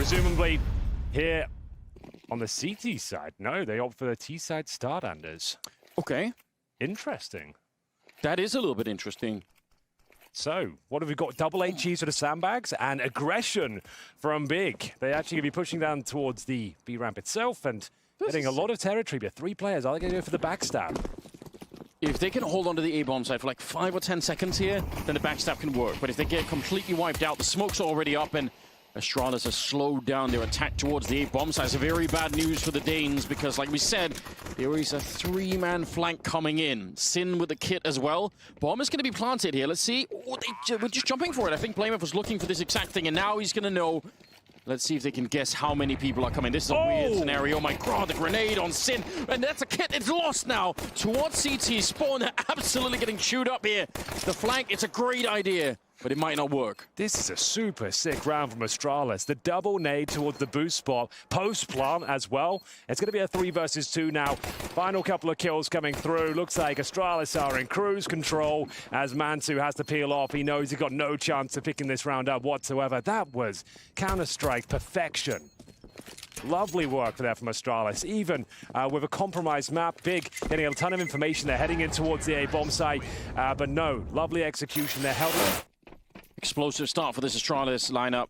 presumably here on the CT side. No, they opt for the T side start, Anders. Okay. Interesting. That is a little bit interesting. So, what have we got? Double HGs for the sandbags and aggression from Big. They actually going to be pushing down towards the B ramp itself and getting a lot of territory. But 3 players, are they going to go for the backstab? If they can hold on to the A-bomb side for like 5 or 10 seconds here, then the backstab can work. But if they get completely wiped out, the smoke's already up and Astralis has slowed down their attack towards the A-bomb side. It's very bad news for the Danes because, like we said, there is a 3-man flank coming in. Sin with the kit as well. Bomb is going to be planted here. Let's see. Oh, we're just jumping for it. I think Blamev was looking for this exact thing, and now he's going to know. Let's see if they can guess how many people are coming. This is a weird scenario. Oh my god, the grenade on Sin. And that's a kit. It's lost now towards CT. Spawn absolutely getting chewed up here. The flank, it's a great idea, but it might not work. This is a super sick round from Astralis. The double nade towards the boost spot. Post-plant as well. It's going to be a 3 versus 2 now. Final couple of kills coming through. Looks like Astralis are in cruise control as Mantu has to peel off. He knows he's got no chance of picking this round up whatsoever. That was Counter-Strike perfection. Lovely work there from Astralis, even with a compromised map. Big getting a ton of information. They're heading in towards the A-bomb site, but no, lovely execution. They're held up. Explosive start for this Astralis lineup.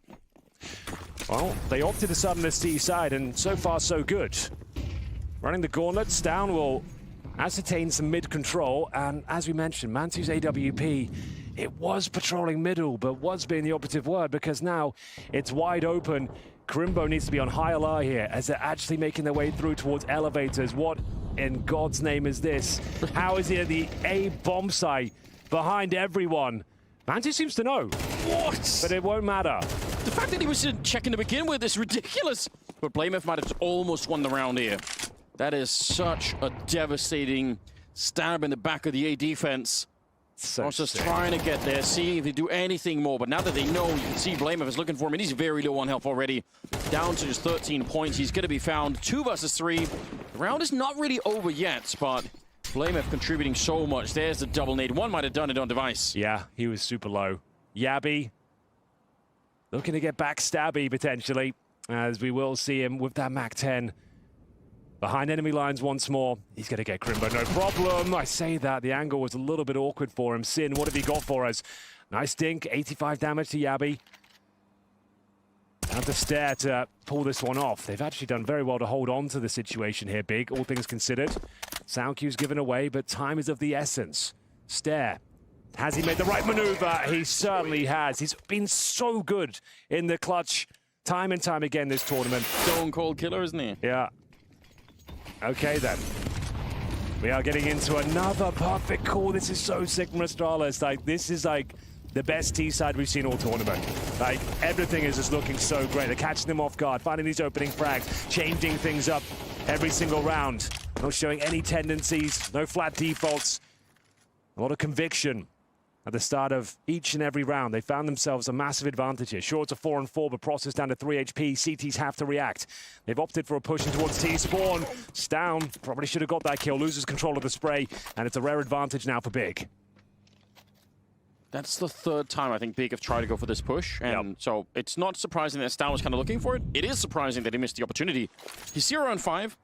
Well, they opted to start on the C side, and so far so good. Running the gauntlets, Down will ascertain some mid-control, and as we mentioned, Mantu's AWP, it was patrolling middle, but was being the operative word, because now it's wide open. Crimbo needs to be on high alert here, as they're actually making their way through towards elevators. What in God's name is this? How is he at the A-bomb site behind everyone? Mantu seems to know. What? But it won't matter. The fact that he was checking to begin with is ridiculous. But Blamev might have almost won the round here. That is such a devastating stab in the back of the A defense. So I was just trying to get there, see if they do anything more. But now that they know, you can see Blamev is looking for him. And he's very low on health already. Down to just 13 points. He's going to be found 2 versus 3. The round is not really over yet, but Blamev contributing so much. There's the double nade. One might have done it on device. Yeah, he was super low. Yabby looking to get back stabby potentially, as we will see him with that MAC-10 behind enemy lines once more. He's going to get Crimbo, no problem. I say that, the angle was a little bit awkward for him. Sin, what have he got for us? Nice dink, 85 damage to Yabby. Have to stare to pull this one off. They've actually done very well to hold on to the situation here, Big, all things considered. Sound cue's given away, but time is of the essence. Stare. Has he made the right maneuver? He certainly has. He's been so good in the clutch time and time again this tournament. Stone cold killer, isn't he? Yeah. Okay, then. We are getting into another perfect call. This is so sick from Astralis. Like, this is like the best T-side we've seen all tournament. Like, everything is just looking so great. They're catching them off guard, finding these opening frags, changing things up every single round. Not showing any tendencies, no flat defaults. A lot of conviction at the start of each and every round. They found themselves a massive advantage here. Sure, it's a 4-on-4, but Process down to 3 HP. CTs have to react. They've opted for a push in towards T-Spawn. Down, probably should have got that kill. Loses control of the spray, and it's a rare advantage now for Big. That's the 3rd time I think Big have tried to go for this push, and so it's not surprising that Stan was kind of looking for it. It is surprising that he missed the opportunity. He's 0-on-5.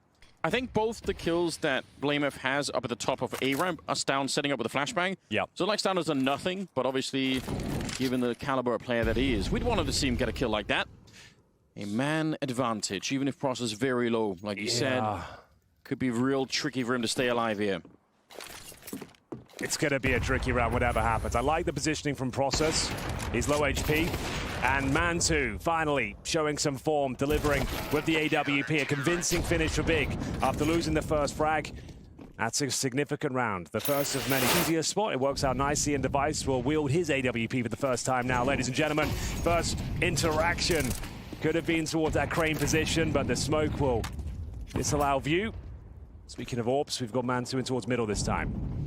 I think both the kills that Blamev has up at the top of A-ramp are Stan setting up with a flashbang. Yeah. So like Stan has done nothing, but obviously, given the caliber of player that he is, we'd wanted to see him get a kill like that. A man advantage, even if Process is very low, like you said, could be real tricky for him to stay alive here. It's going to be a tricky round, whatever happens. I like the positioning from Process. He's low HP. And Mantu finally showing some form, delivering with the AWP. A convincing finish for Big after losing the first frag. That's a significant round. The first of many. Easier spot. It works out nicely, and Device will wield his AWP for the first time now, ladies and gentlemen. First interaction could have been towards that crane position, but the smoke will disallow view. Speaking of AWPs, we've got Mantu in towards middle this time.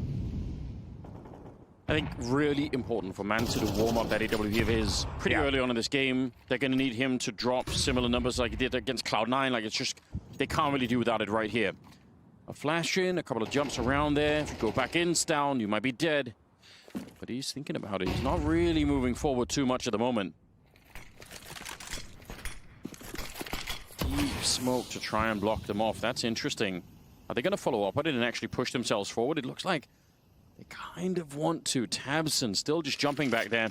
I think really important for Mantu to warm up that AWP of his pretty early on in this game. They're going to need him to drop similar numbers like he did against Cloud9. Like, it's just, they can't really do without it right here. A flash in, a couple of jumps around there. If you go back in, down, you might be dead. But he's thinking about it. He's not really moving forward too much at the moment. deep smoke to try and block them off. That's interesting. Are they going to follow up on it and actually push themselves forward? It looks like they kind of want to. Tabson still just jumping back there.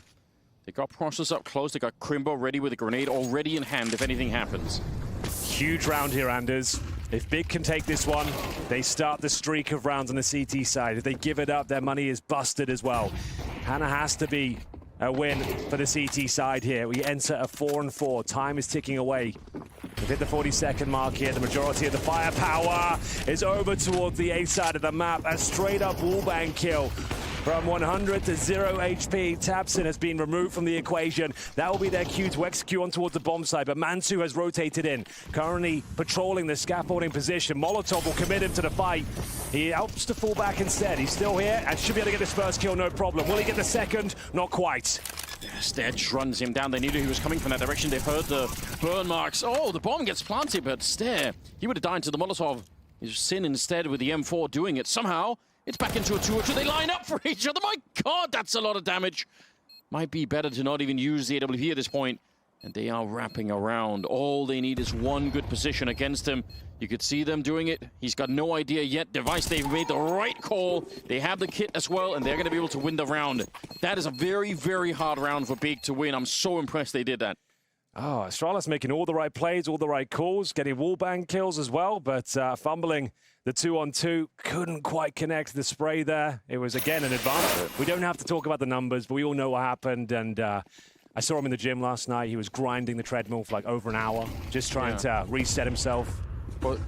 They got Process up close. They got Crimbo ready with a grenade already in hand if anything happens. Huge round here, Anders. If Big can take this one, they start the streak of rounds on the CT side. If they give it up, their money is busted as well. Hannah has to be a win for the CT side here. We enter a 4-4. Time is ticking away. We've hit the 40-second mark here. The majority of the firepower is over towards the A side of the map. A straight-up wallbang kill. From 100 to 0 HP, Tabson has been removed from the equation. That will be their cue to execute on towards the bomb side, but Mansu has rotated in, currently patrolling the scaffolding position. Molotov will commit him to the fight. He helps to fall back instead. He's still here and should be able to get this first kill, no problem. Will he get the second? Not quite. Stedge runs him down. They knew he was coming from that direction. They've heard the burn marks. Oh, the bomb gets planted, but Stare, he would have died to the Molotov. He's Sin instead with the M4 doing it. Somehow, it's back into a 2-2. They line up for each other. My God, that's a lot of damage. Might be better to not even use the AWP at this point. And they are wrapping around. All they need is one good position against him. You could see them doing it. He's got no idea yet. Device, they've made the right call. They have the kit as well, and they're going to be able to win the round. That is a very, very hard round for Big to win. I'm so impressed they did that. Oh, Astralis making all the right plays, all the right calls, getting wallbang kills as well, but fumbling the 2-on-2, couldn't quite connect the spray there. It was, again, an advantage. We don't have to talk about the numbers, but we all know what happened, and I saw him in the gym last night. He was grinding the treadmill for like over an hour, just trying to reset himself. But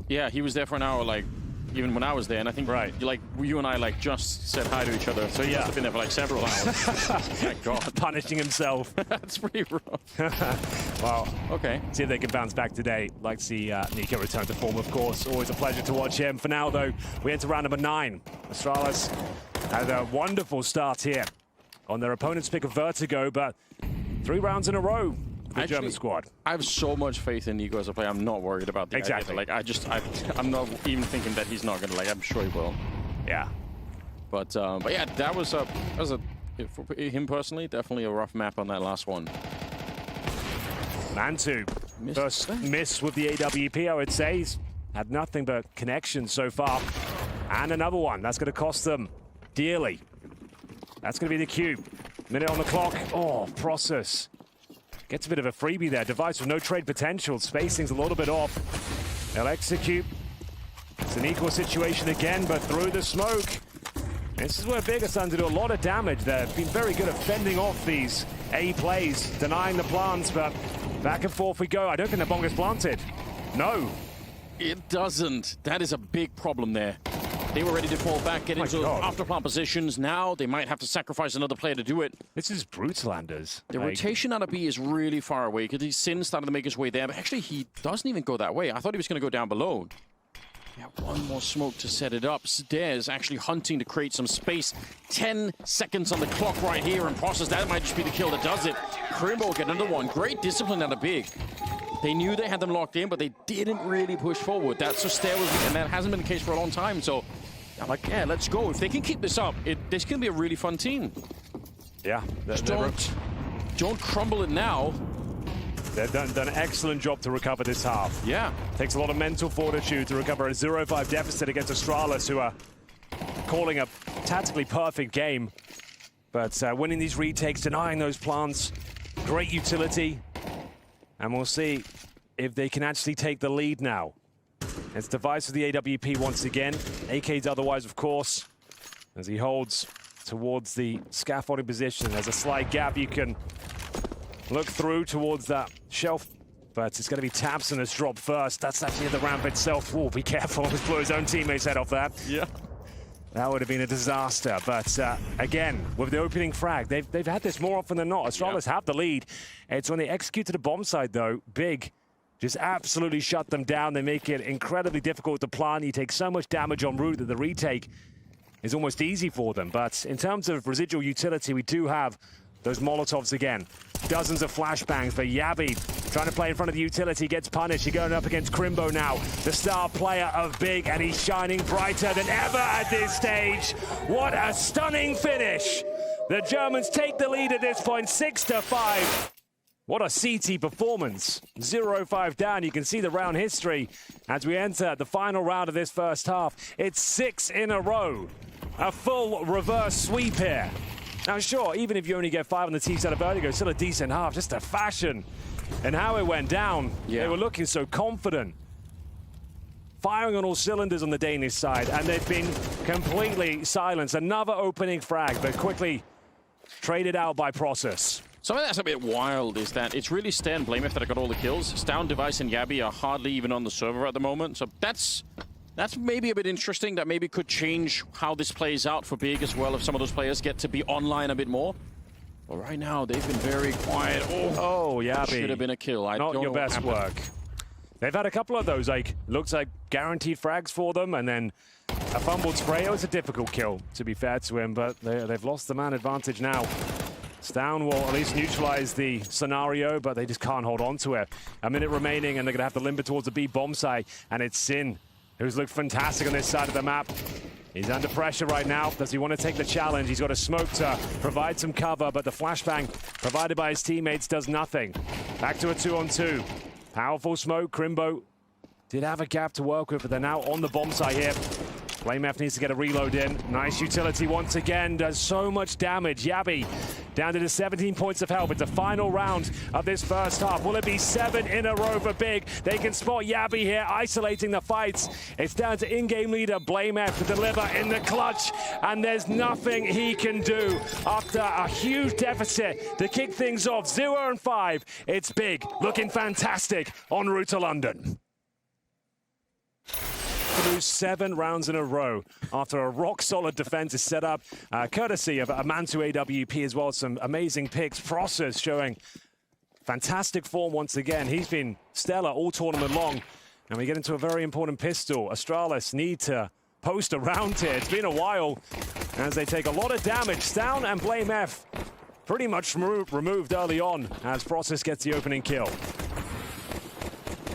yeah, he was there for an hour, like, even when I was there, and I think like you and I like just said hi to each other, so he must have been there for like several hours. My God. Punishing himself. That's pretty rough. Well, okay. See if they can bounce back today. Like to see Nico return to form, of course. Always a pleasure to watch him. For now, though, we enter round number 9. Astralis had a wonderful start here on their opponent's pick of Vertigo, but 3 rounds in a row. The German squad. I have so much faith in Nico as a player. I'm not worried about the idea. Like, I'm not even thinking that he's not gonna. Like, I'm sure he will. Yeah. But yeah, that was a for him personally, definitely a rough map on that last one. Mantu, first miss with the AWP, I would say. He's had nothing but connections so far. And another one. That's going to cost them dearly. That's going to be the cue. Minute on the clock. Oh, Process. Gets a bit of a freebie there. Device with no trade potential. Spacing's a little bit off. They'll execute. It's an equal situation again, but through the smoke. This is where Big are starting to do a lot of damage. They've been very good at fending off these A plays, denying the plants, but back and forth we go. I don't think the bomb gets planted. No. It doesn't. That is a big problem there. They were ready to fall back, get into after plant positions. Now they might have to sacrifice another player to do it. This is brutal, Anders. The rotation out of B is really far away because Sin started to make his way there, but actually he doesn't even go that way. I thought he was going to go down below. Yeah, one more smoke to set it up. Stairs actually hunting to create some space. 10 seconds on the clock right here and Process. That might just be the kill that does it. Crimbo get another one. Great discipline out of Big. They knew they had them locked in, but they didn't really push forward. That's so Stair was, and that hasn't been the case for a long time. So I'm like, yeah, let's go. If they can keep this up, this can be a really fun team. Yeah. Don't crumble it now. They've done an excellent job to recover this half. Yeah. Takes a lot of mental fortitude to recover a 0-5 deficit against Astralis, who are calling a tactically perfect game. But winning these retakes, denying those plants, great utility. And we'll see if they can actually take the lead now. It's Device with the AWP once again. AK's otherwise, of course, as he holds towards the scaffolding position. There's a slight gap you can look through towards that shelf, but it's going to be Tabson that's dropped first. That's actually the ramp itself. Oh, be careful. He's blew his own teammate's head off that. Yeah. That would have been a disaster. But again, with the opening frag, they've had this more often than not. Astralis have the lead. It's when they execute to the bomb side, though. Big just absolutely shut them down. They make it incredibly difficult to plant. You take so much damage en route that the retake is almost easy for them. But in terms of residual utility, we do have those Molotovs again. Dozens of flashbangs, but Yabi trying to play in front of the utility, gets punished. You're going up against Crimbo now, the star player of Big, and he's shining brighter than ever at this stage. What a stunning finish. The Germans take the lead at this point, 6-5. What a CT performance. 0-5 down. You can see the round history as we enter the final round of this first half. It's 6 in a row. A full reverse sweep here. Now, sure, even if you only get 5 on the team side of Vertigo, still a decent half. Just the fashion and how it went down. Yeah. They were looking so confident. Firing on all cylinders on the Danish side, and they've been completely silenced. Another opening frag, but quickly traded out by Process. Something that's a bit wild is that it's really Stair and BlameF that have got all the kills. Stown, Device, and Yabby are hardly even on the server at the moment. So that's maybe a bit interesting. That maybe could change how this plays out for Big as well if some of those players get to be online a bit more. But right now, they've been very quiet. Oh, Yabby. Should have been a kill. Not your best work. They've had a couple of those, like, looks like guaranteed frags for them, and then a fumbled spray. It was a difficult kill, to be fair to him, but they've lost the man advantage now. Stown will at least neutralize the scenario, but they just can't hold on to it. A minute remaining, and they're going to have to limber towards the B bomb site, and it's Sin, who's looked fantastic on this side of the map. He's under pressure right now. Does he want to take the challenge? He's got a smoke to provide some cover, but the flashbang provided by his teammates does nothing. Back to a 2-on-2. Powerful smoke. Crimbo did have a gap to work with, but they're now on the bomb site here. BlameF needs to get a reload in. Nice utility once again. Does so much damage. Yabby down to the 17 points of health. It's the final round of this first half. Will it be 7 in a row for Big? They can spot Yabby here, isolating the fights. It's down to in-game leader BlameF to deliver in the clutch, and there's nothing he can do after a huge deficit to kick things off. 0-5. It's Big looking fantastic en route to London. To lose 7 rounds in a row after a rock-solid defense is set up, courtesy of Mantu AWP as well. Some amazing picks. Process showing fantastic form once again. He's been stellar all tournament long. And we get into a very important pistol. Astralis need to post around here. It's been a while as they take a lot of damage. Stown and BlameF pretty much removed early on as Process gets the opening kill.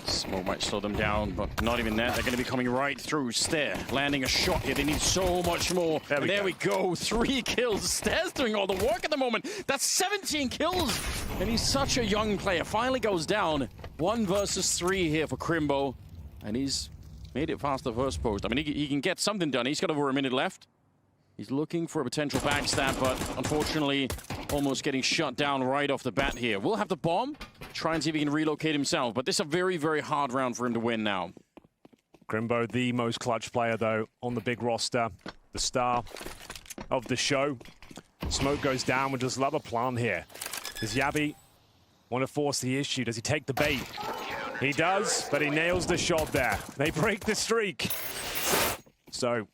Smoke might slow them down, but not even that. They're going to be coming right through. Stair landing a shot here. They need so much more. There we go. 3 kills. Stair's doing all the work at the moment. That's 17 kills. And he's such a young player. Finally goes down. 1 versus 3 here for Crimbo. And he's made it past the first post. I mean, he can get something done. He's got over a minute left. He's looking for a potential backstab, but unfortunately, almost getting shut down right off the bat here. We'll have the bomb, try and see if he can relocate himself, but this is a very, very hard round for him to win now. Crimbo, the most clutch player, though, on the big roster. The star of the show. Smoke goes down with just love a plan here. Does Yabby want to force the issue? Does he take the bait? He does, but he nails the shot there. They break the streak. So,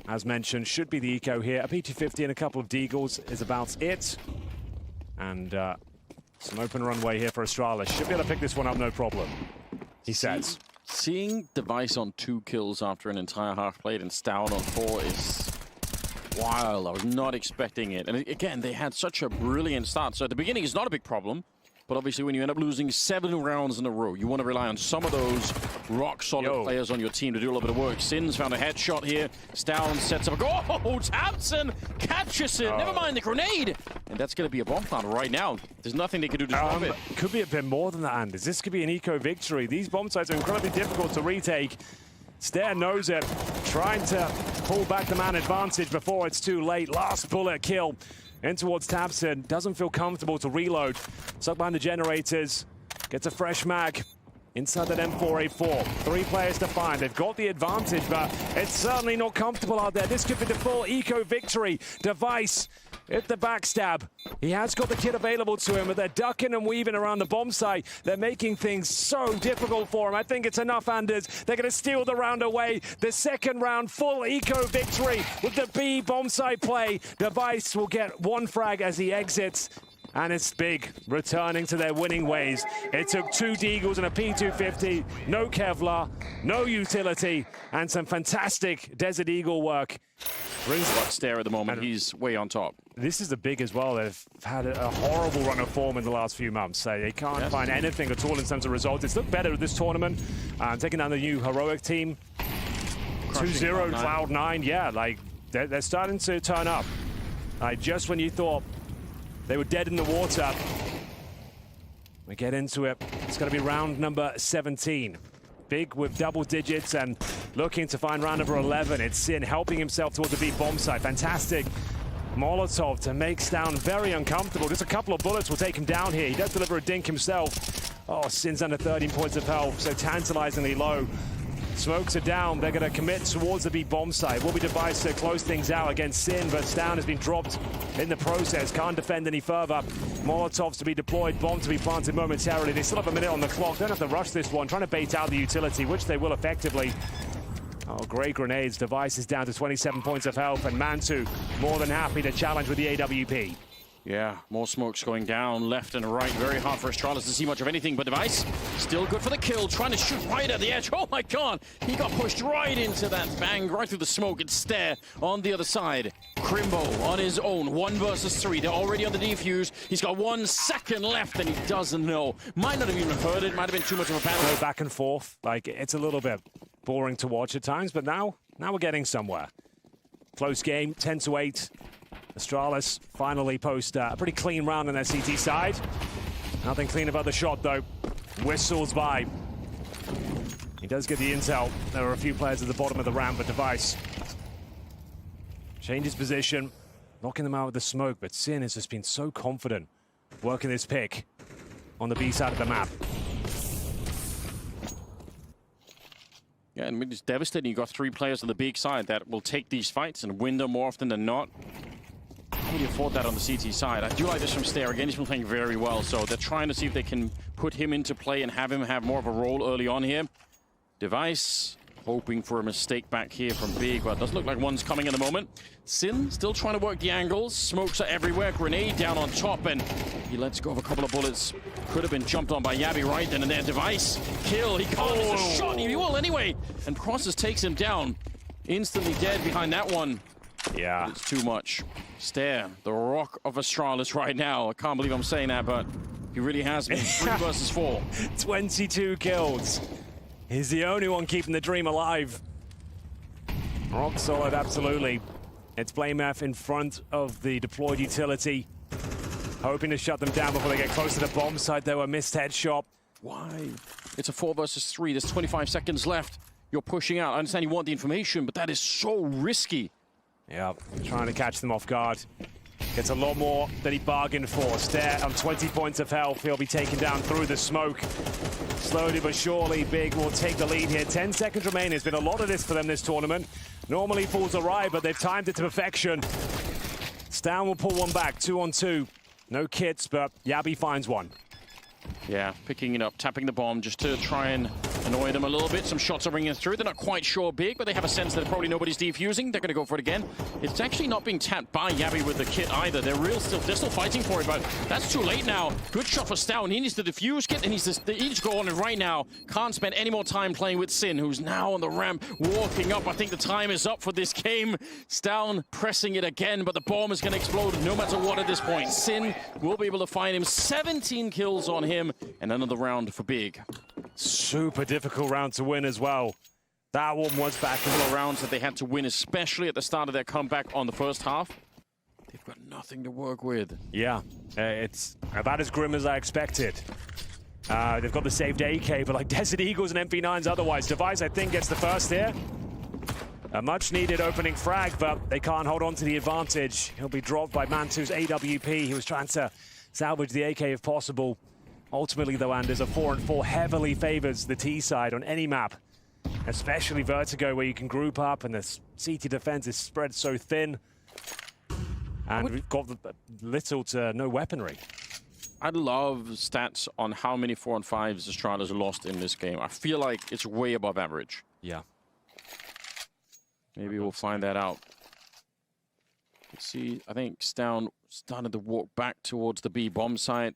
as mentioned, should be the eco here. A P250 and a couple of deagles is about it. And some open runway here for Astralis. Should be able to pick this one up, no problem, he says. Seeing Device on 2 kills after an entire half played and Stown on 4 is wild. I was not expecting it. And again, they had such a brilliant start. So at the beginning, it's not a big problem. But obviously, when you end up losing 7 rounds in a row, you want to rely on some of those rock-solid players on your team to do a little bit of work. Sins found a headshot here. Stown sets up a goal. Oh, Thompson catches it. Never mind the grenade. And that's going to be a bomb plant right now. There's nothing they can do to stop it. Could be a bit more than that, Anders. This could be an eco victory. These bomb sites are incredibly difficult to retake. Stair knows it. Trying to pull back the man advantage before it's too late. Last bullet kill. In towards Tabson, doesn't feel comfortable to reload. Stuck behind the generators, gets a fresh mag inside that M4A4. 3 players to find. They've got the advantage, but it's certainly not comfortable out there. This could be the full eco victory. Device hit the backstab. He has got the kit available to him, but they're ducking and weaving around the bomb site. They're making things so difficult for him. I think it's enough, Anders. They're going to steal the round away. The second round, full eco victory with the B bomb site play. Device will get 1 frag as he exits. And it's Big, returning to their winning ways. It took 2 deagles and a P250, no Kevlar, no utility, and some fantastic Desert Eagle work. Brings up Stair at the moment. He's way on top. This is the Big as well. They've had a horrible run of form in the last few months. So they can't find anything at all in terms of results. It's looked better at this tournament. Taking down the new Heroic team. 2-0 Cloud9. Yeah, like they're starting to turn up. Just when you thought they were dead in the water, We get into it. It's going to be round number 17. Big with double digits and looking to find round number 11. It's Sin helping himself towards the B bomb site. Fantastic Molotov to make Stown very uncomfortable. Just a couple of bullets will take him down here. He does deliver a dink himself. Oh, Sin's under 13 points of health, so tantalizingly low. Smokes are down. They're going to commit towards the B bomb site. Will be devised to close things out against Sin, but Stown has been dropped in the process. Can't defend any further. Molotovs to be deployed, bomb to be planted momentarily. They still have a minute on the clock. Don't have to rush this one. Trying to bait out the utility, which they will effectively. Oh, great grenades. Device is down to 27 points of health, and Mantu more than happy to challenge with the AWP. Yeah, more smokes going down left and right. Very hard for Astralis to see much of anything, but Device still good for the kill. Trying to shoot right at the edge. Oh my god! He got pushed right into that bang, right through the smoke. It's Stare on the other side. Crimbo on his own. 1 versus 3. They're already on the defuse. He's got 1 second left and he doesn't know. Might not have even heard it. Might have been too much of a battle. Go back and forth. Like, it's a little bit boring to watch at times, but now we're getting somewhere. Close game, 10-8. Astralis finally post a pretty clean round on their CT side. Nothing clean about the shot, though. Whistles by. He does get the intel. There are a few players at the bottom of the ramp, but Device changes position, knocking them out with the smoke, but Sin has just been so confident working this pick on the B side of the map. Yeah, and it's devastating. You've got 3 players on the big side that will take these fights and win them more often than not. How would you afford that on the CT side? I do like this from Stare. Again, he's been playing very well, so they're trying to see if they can put him into play and have him have more of a role early on here. Device hoping for a mistake back here from Big, but it doesn't look like one's coming in the moment. Sin still trying to work the angles. Smokes are everywhere. Grenade down on top, and he lets go of a couple of bullets. Could have been jumped on by Yabi right then and there. Device kill. He can't miss a shot. He will anyway. And Crosses takes him down. Instantly dead behind that one. Yeah. It's too much. Stare, the rock of Astralis right now. I can't believe I'm saying that, but he really has been. 3 versus 4. 22 kills. He's the only one keeping the dream alive. Rock solid, absolutely. It's BlameF in front of the deployed utility. Hoping to shut them down before they get close to the bomb site. There were missed headshot. Why? It's a 4 versus 3. There's 25 seconds left. You're pushing out. I understand you want the information, but that is so risky. Yeah, trying to catch them off guard. Gets a lot more than he bargained for. Stare on 20 points of health. He'll be taken down through the smoke. Slowly but surely, Big will take the lead here. 10 seconds remain. There's been a lot of this for them this tournament. Normally falls arrive, but they've timed it to perfection. Stown will pull one back, 2-on-2. No kits, but Yabi finds one. Yeah, picking it up, tapping the bomb just to try and annoy them a little bit. Some shots are ringing through. They're not quite sure Big, but they have a sense that probably nobody's defusing. They're going to go for it again. It's actually not being tapped by Yabi with the kit either. They're still fighting for it, but that's too late now. Good shot for Stown. He needs the defuse kit, and he needs to go on it right now. Can't spend any more time playing with Sin, who's now on the ramp, walking up. I think the time is up for this game. Stown pressing it again, but the bomb is going to explode no matter what at this point. Sin will be able to find him. 17 kills on him, and another round for Big. Super difficult round to win as well. That one was back. A couple of rounds that they had to win, especially at the start of their comeback on the first half. They've got nothing to work with. Yeah, it's about as grim as I expected. They've got the saved AK, but like Desert Eagles and MP9s otherwise. Device, I think, gets the first here. A much-needed opening frag, but they can't hold on to the advantage. He'll be dropped by Mantu's AWP. He was trying to salvage the AK if possible. Ultimately, though, Anders, a 4-on-4 heavily favors the T side on any map, especially Vertigo, where you can group up and the CT defense is spread so thin. And we've got little to no weaponry. I love stats on how many 4-on-5s Astralis lost in this game. I feel like it's way above average. Yeah. Maybe we'll find that out. Let's see, I think Stown started to walk back towards the B bomb site.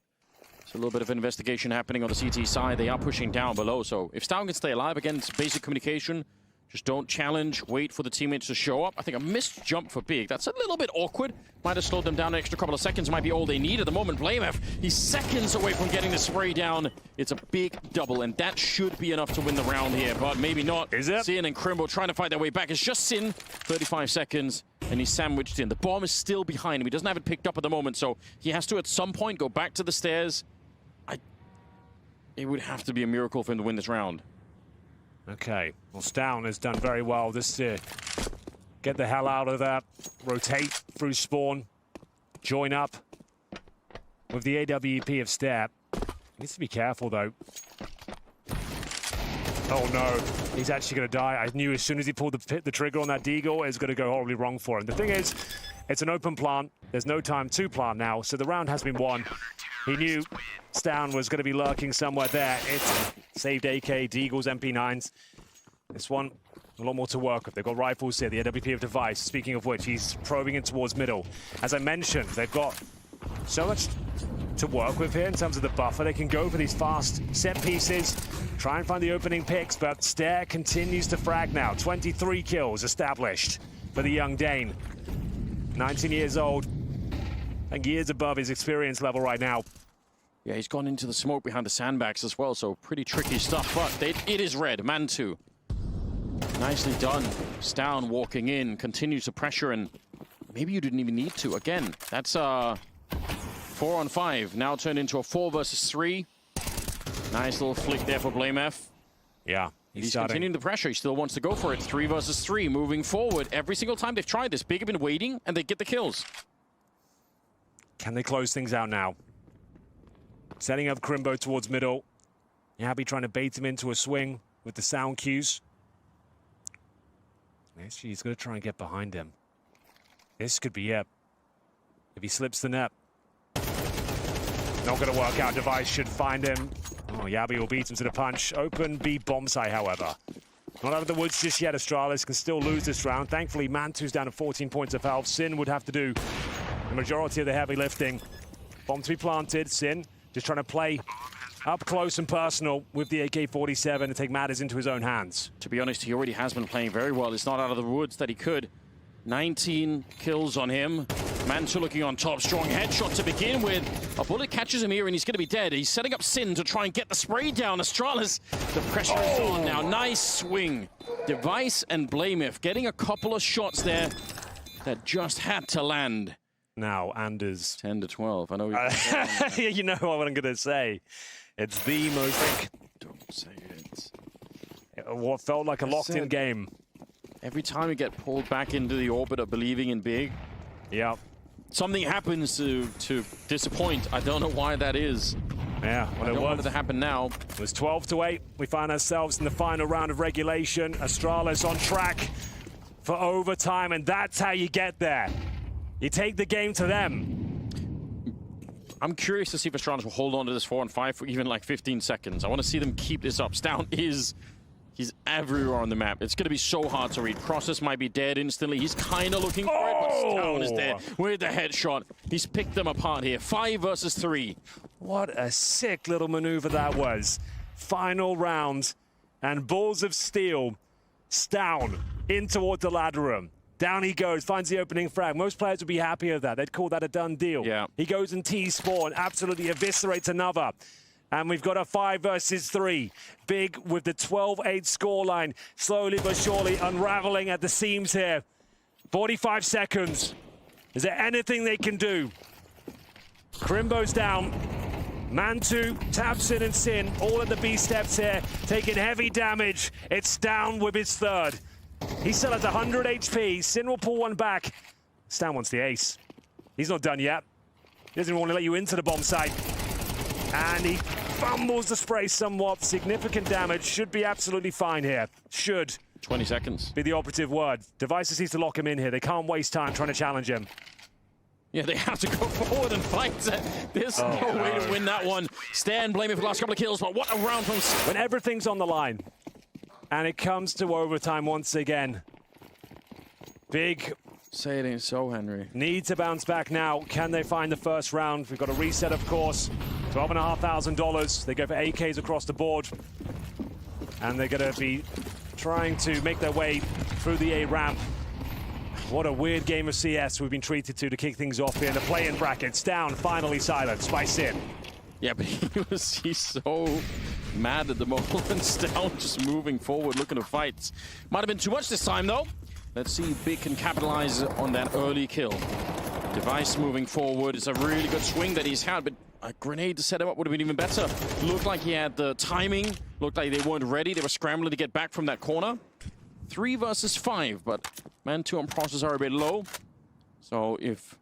There's a little bit of investigation happening on the CT side. They are pushing down below, so if Stown can stay alive, again, it's basic communication. Just don't challenge, wait for the teammates to show up. I think a missed jump for Big. That's a little bit awkward. Might have slowed them down an extra couple of seconds. Might be all they need at the moment. BlameF, he's seconds away from getting the spray down. It's a big double, and that should be enough to win the round here, but maybe not. Is it? Sin and Crimbo trying to fight their way back. It's just Sin, 35 seconds, and he's sandwiched in. The bomb is still behind him. He doesn't have it picked up at the moment, so he has to, at some point, go back to the stairs. it would have to be a miracle for him to win this round. Okay, well, Stown has done very well just to get the hell out of that, rotate through spawn, join up with the AWP of Step. Needs to be careful, though. Oh, no. He's actually going to die. I knew as soon as he pulled the trigger on that deagle, it was going to go horribly wrong for him. The thing is, it's an open plant. There's no time to plant now, so the round has been won. He knew Stown was going to be lurking somewhere there. It's saved AK, deagles, MP9s. This one, a lot more to work with. They've got rifles here, the AWP of Device. Speaking of which, he's probing in towards middle. As I mentioned, they've got so much to work with here in terms of the buffer. They can go for these fast set pieces, try and find the opening picks, but Stare continues to frag now. 23 kills established for the young Dane. 19 years old, and years above his experience level right now. Yeah, he's gone into the smoke behind the sandbags as well, so pretty tricky stuff, but it is red. Man 2. Nicely done. Stown walking in, continues to pressure, and maybe you didn't even need to. Again, that's 4 on 5, now turned into a 4 versus 3. Nice little flick there for BlameF. Yeah, he's continuing the pressure. He still wants to go for it. 3 versus 3, moving forward. Every single time they've tried this, Big have been waiting, and they get the kills. Can they close things out now? Setting up Crimbo towards middle. Yabi trying to bait him into a swing with the sound cues. Actually, he's going to try and get behind him. This could be it. If he slips the net. Not going to work out. Device should find him. Oh, Yabi will beat him to the punch. Open B bomb site, however. Not out of the woods just yet. Astralis can still lose this round. Thankfully, Mantu's down to 14 points of health. Sin would have to do the majority of the heavy lifting. Bomb to be planted. Sin just trying to play up close and personal with the AK-47 and take matters into his own hands. To be honest, he already has been playing very well. It's not out of the woods that he could. 19 kills on him. Mantu looking on top. Strong headshot to begin with. A bullet catches him here and he's going to be dead. He's setting up Sin to try and get the spray down. Astralis, the pressure is on now. Nice swing. Device and BlameF getting a couple of shots there that just had to land. Now, Anders. 10 to 12. I know. You know what I'm going to say. It's the most... Don't say it. What felt like a locked-in game. Every time you get pulled back into the orbit of believing in Big, yeah, something happens to disappoint. I don't know why that is. Yeah, well, I don't want it to happen now. It was 12-8. We find ourselves in the final round of regulation. Astralis on track for overtime, and that's how you get there. You take the game to them. I'm curious to see if Astralis will hold on to this 4 on 5 for even like 15 seconds. I want to see them keep this up. Stown he's everywhere on the map. It's going to be so hard to read. Process might be dead instantly. He's kind of looking for it, but Stown is dead with the headshot. He's picked them apart here. 5 versus 3. What a sick little maneuver that was. Final round, and balls of steel. Stown in towards the ladder room. Down he goes, finds the opening frag. Most players would be happy with that. They'd call that a done deal. Yeah. He goes and T-spawn, absolutely eviscerates another. And we've got a 5 versus 3. Big with the 12-8 scoreline. Slowly but surely unraveling at the seams here. 45 seconds. Is there anything they can do? Crimbo's down. Mantu, Tabsin and Sin all at the B steps here, taking heavy damage. It's Stown with his 3rd. He still has 100 HP. Sin will pull one back. Stown wants the ace. He's not done yet. He doesn't even want to let you into the bomb site. And he fumbles the spray somewhat. Significant damage. Should be absolutely fine here. Should. 20 seconds. Be the operative word. Devices needs to lock him in here. They can't waste time trying to challenge him. Yeah, they have to go forward and fight. There's no way to win that one. Stan blaming for the last couple of kills, but what a round from... When everything's on the line, and it comes to overtime once again. Big... Say it ain't so, Henry. Need to bounce back now. Can they find the first round? We've got a reset, of course. $12,500. They go for AKs across the board. And they're going to be trying to make their way through the A ramp. What a weird game of CS we've been treated to kick things off here in the play-in brackets. Down, finally silenced by Sin. Yeah, but he's so mad at the moment. Stown just moving forward, looking to fight. Might have been too much this time, though. Let's see if Big can capitalize on that early kill. Device moving forward. It's a really good swing that he's had, but A grenade to set him up would have been even better. Looked like he had the timing. Looked like they weren't ready. They were scrambling to get back from that corner. 3 versus 5, but man-2 on process are a bit low. So if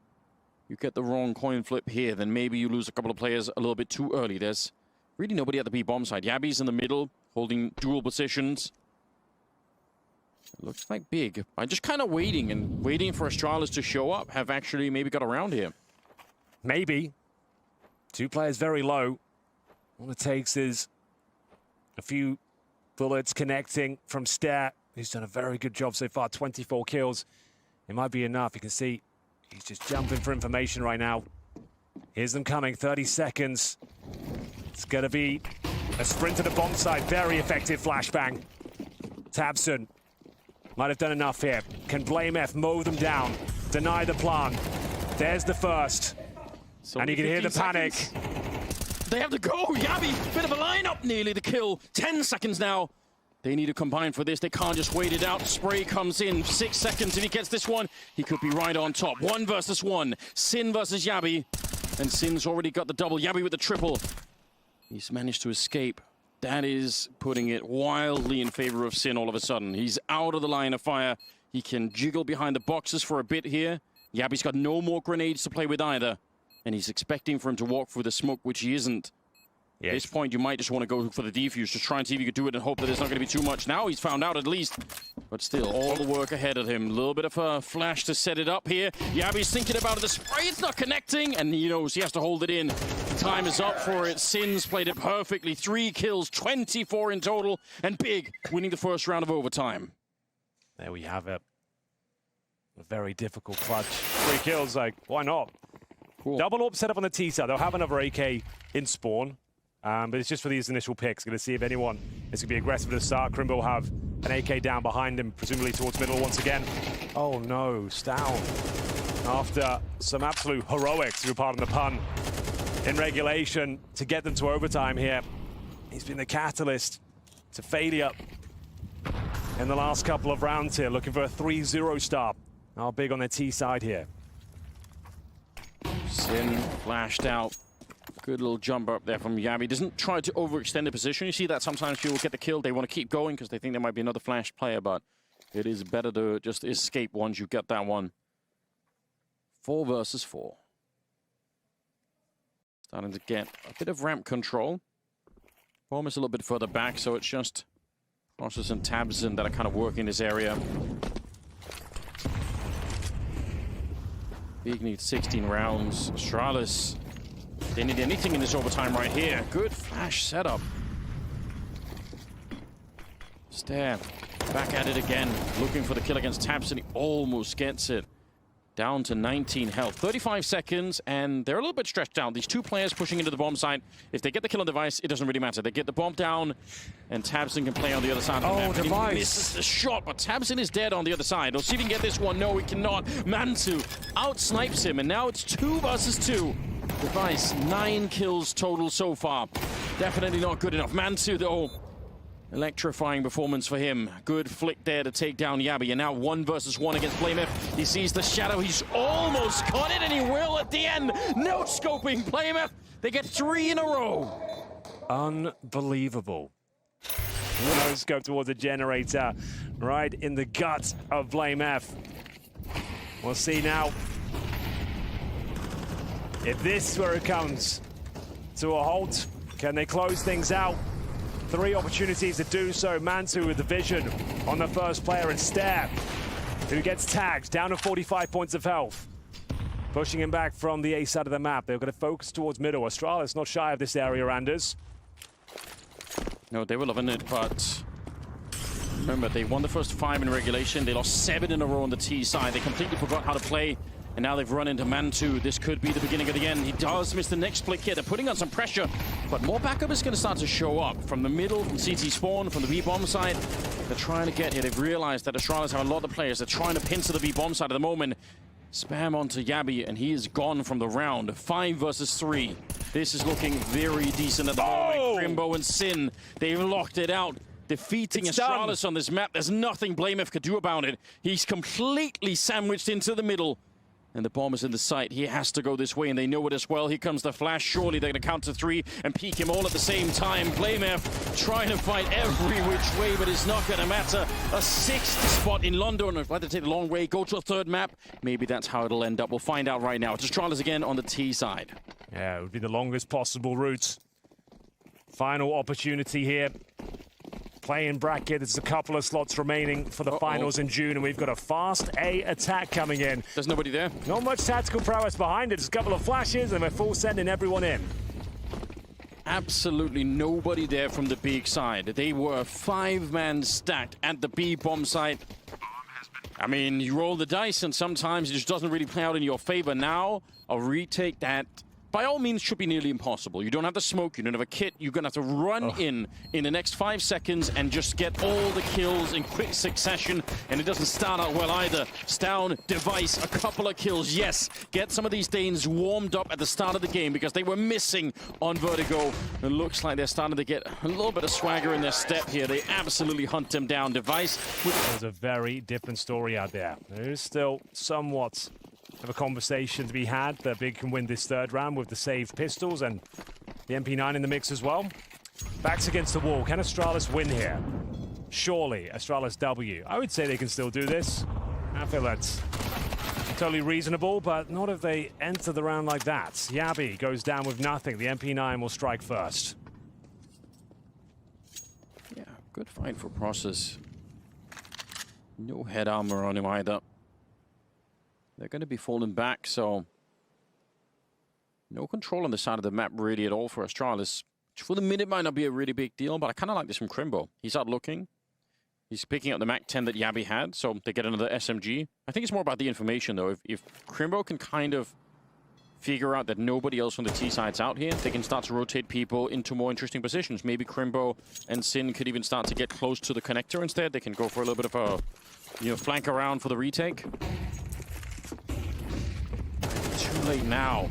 you get the wrong coin flip here, then maybe you lose a couple of players a little bit too early. There's really nobody at the B-bomb side. Yabi's in the middle, holding dual positions. It looks like Big. I'm just kind of waiting for Astralis to show up. Have actually maybe got around here. Maybe. 2 players very low. All it takes is a few bullets connecting from Stair, who's done a very good job so far. 24 kills. It might be enough. You can see he's just jumping for information right now. Here's them coming. 30 seconds. It's going to be a sprint to the bomb site. Very effective flashbang. tabseN might have done enough here. Can blameF mow them down? Deny the plan. There's the first. And you can hear the panic. They have to go. Yabi, bit of a lineup, nearly the kill. 10 seconds now. They need to combine for this. They can't just wait it out. Spray comes in. 6 seconds. If he gets this one, he could be right on top. 1 versus 1. Sin versus Yabi. And Sin's already got the double. Yabi with the triple. He's managed to escape. That is putting it wildly in favor of Sin all of a sudden. He's out of the line of fire. He can jiggle behind the boxes for a bit here. Yabi's got no more grenades to play with either. And he's expecting for him to walk through the smoke, which he isn't. Yes. At this point, you might just want to go for the defuse, just try and see if you could do it and hope that there's not going to be too much. Now he's found out at least. But still, all the work ahead of him. A little bit of a flash to set it up here. Yabi's thinking about it. The spray, it's not connecting. And he knows he has to hold it in. The time is up for it. Sin's played it perfectly. 3 kills, 24 in total. And Big winning the first round of overtime. There we have it. A very difficult clutch. 3 kills, like, why not? Cool. Double AWP set up on the T side. They'll have another AK in spawn. But it's just for these initial picks. Going to see if anyone is going to be aggressive at the start. Crimbo will have an AK down behind him, presumably towards middle once again. Oh no, Stow. After some absolute heroics, if you're pardon the pun, in regulation to get them to overtime here. He's been the catalyst to failure in the last couple of rounds here, looking for a 3-0 start. How big on their T side here. Sin flashed out. Good little jump up there from Yabi. Doesn't try to overextend the position. You see that sometimes people get the kill. They want to keep going because they think there might be another flash player, but it is better to just escape once you get that one. 4 versus 4. Starting to get a bit of ramp control. Almost a little bit further back, so it's just process and tabseN that are kind of working this area. Big needs 16 rounds. Astralis, they need anything in this overtime right here. Good flash setup. Stair back at it again, looking for the kill against tabseN. He almost gets it. Down to 19 health. 35 seconds, and they're a little bit stretched out. These 2 players pushing into the bomb site. If they get the kill on Device, it doesn't really matter. They get the bomb down, and tabseN can play on the other side of the map. Device. He misses the shot, but tabseN is dead on the other side. Let's see if he can get this one. No, he cannot. man2 out-snipes him, and now it's 2 versus 2. Device, 9 kills total so far. Definitely not good enough. man2, though, electrifying performance for him. Good flick there to take down Yabi. And now 1 versus 1 against blameF. He sees the shadow. He's almost caught it, and he will at the end. No scoping. blameF. They get 3 in a row. Unbelievable. No scope towards the generator. Right in the gut of blameF. We'll see now if this is where it comes to a halt. Can they close things out? 3 opportunities to do so. man2 with the vision on the first player, and Stair, who gets tagged, down to 45 points of health. Pushing him back from the A side of the map. They're going to focus towards middle. Astralis not shy of this area, Anders. No, they were loving it, but remember, they won the first 5 in regulation. They lost 7 in a row on the T side. They completely forgot how to play. And now they've run into man2. This could be the beginning of the end. He does miss the next flick here. They're putting on some pressure, but more backup is going to start to show up. From the middle, from CT spawn, from the B-bomb side. They're trying to get here. They've realized that Astralis have a lot of players. They're trying to pincer the B-bomb side at the moment. Spam onto Yabi, and he is gone from the round. 5 versus 3. This is looking very decent at the moment. Crimbo and Sin, they've locked it out. Defeating Astralis on this map. There's nothing blameF could do about it. He's completely sandwiched into the middle. And the bomb is in the sight. He has to go this way, and they know it as well. Here comes the flash. Surely they're going to count to 3 and peek him all at the same time. BlameF trying to fight every which way, but it's not going to matter. A 6th spot in London. If I had to take the long way, go to a 3rd map, maybe that's how it'll end up. We'll find out right now. It's Astralis again on the T side. Yeah, it would be the longest possible route. Final opportunity here. Play-in bracket. There's a couple of slots remaining for the finals in June, and we've got a fast A attack coming in. There's nobody there. Not much tactical prowess behind it. Just a couple of flashes, and we're full sending everyone in. Absolutely nobody there from the big side. They were 5-man stacked at the B bomb site. I mean, you roll the dice, and sometimes it just doesn't really play out in your favor. Now, a retake that, by all means, should be nearly impossible. You don't have the smoke, you don't have a kit, you're going to have to run in the next 5 seconds and just get all the kills in quick succession, and it doesn't start out well either. Stown, Device, a couple of kills, yes. Get some of these Danes warmed up at the start of the game because they were missing on Vertigo. It looks like they're starting to get a little bit of swagger in their step here. They absolutely hunt them down. Device. There's a very different story out there. There is still somewhat of a conversation to be had. The Big can win this 3rd round with the saved pistols and the MP9 in the mix as well. Backs against the wall. Can Astralis win here? Surely, Astralis W. I would say they can still do this. I feel that's totally reasonable, but not if they enter the round like that. Yabi goes down with nothing. The MP9 will strike first. Yeah, good fight for Process. No head armor on him either. They're going to be falling back, so no control on the side of the map really at all for Astralis. Which for the minute might not be a really big deal, but I kind of like this from Crimbo. He's out looking. He's picking up the MAC-10 that Yabi had, so they get another SMG. I think it's more about the information, though. If Crimbo can kind of figure out that nobody else on the T side's out here, they can start to rotate people into more interesting positions. Maybe Crimbo and Sin could even start to get close to the connector instead. They can go for a little bit of a, flank around for the retake. Too late now.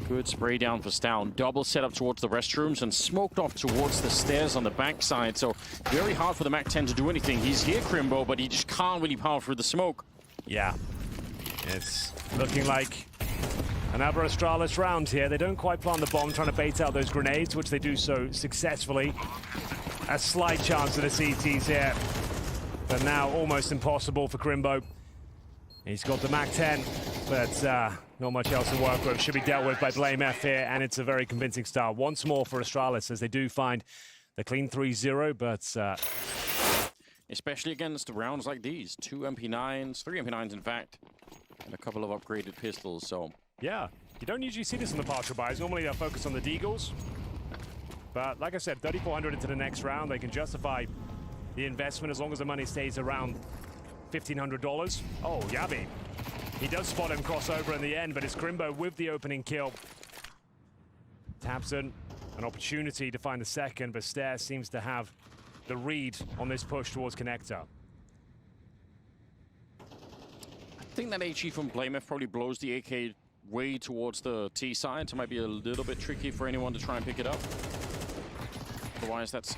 Good spray down for Stown. Double setup towards the restrooms and smoked off towards the stairs on the backside. So very hard for the MAC-10 to do anything. He's here, Crimbo, but he just can't really power through the smoke. Yeah. It's looking like another Astralis round here. They don't quite plant the bomb, trying to bait out those grenades, which they do so successfully. A slight chance of the CTs here, but now almost impossible for Crimbo. He's got the MAC-10, but not much else to work with. Should be dealt with by BlameF here, and it's a very convincing start. Once more for Astralis, as they do find the clean 3-0, but... especially against rounds like these. 2 MP9s, 3 MP9s in fact, and a couple of upgraded pistols, so... Yeah, you don't usually see this in the partial buys. Normally they're focused on the Deagles. But like I said, 3,400 into the next round. They can justify the investment as long as the money stays around $1,500. Oh, Yabi. He does spot him crossover in the end, but it's Crimbo with the opening kill. Tabson, an opportunity to find the second, but Stair seems to have the read on this push towards connector. I think that HE from BlameF probably blows the AK way towards the T side, so it might be a little bit tricky for anyone to try and pick it up. Otherwise, that's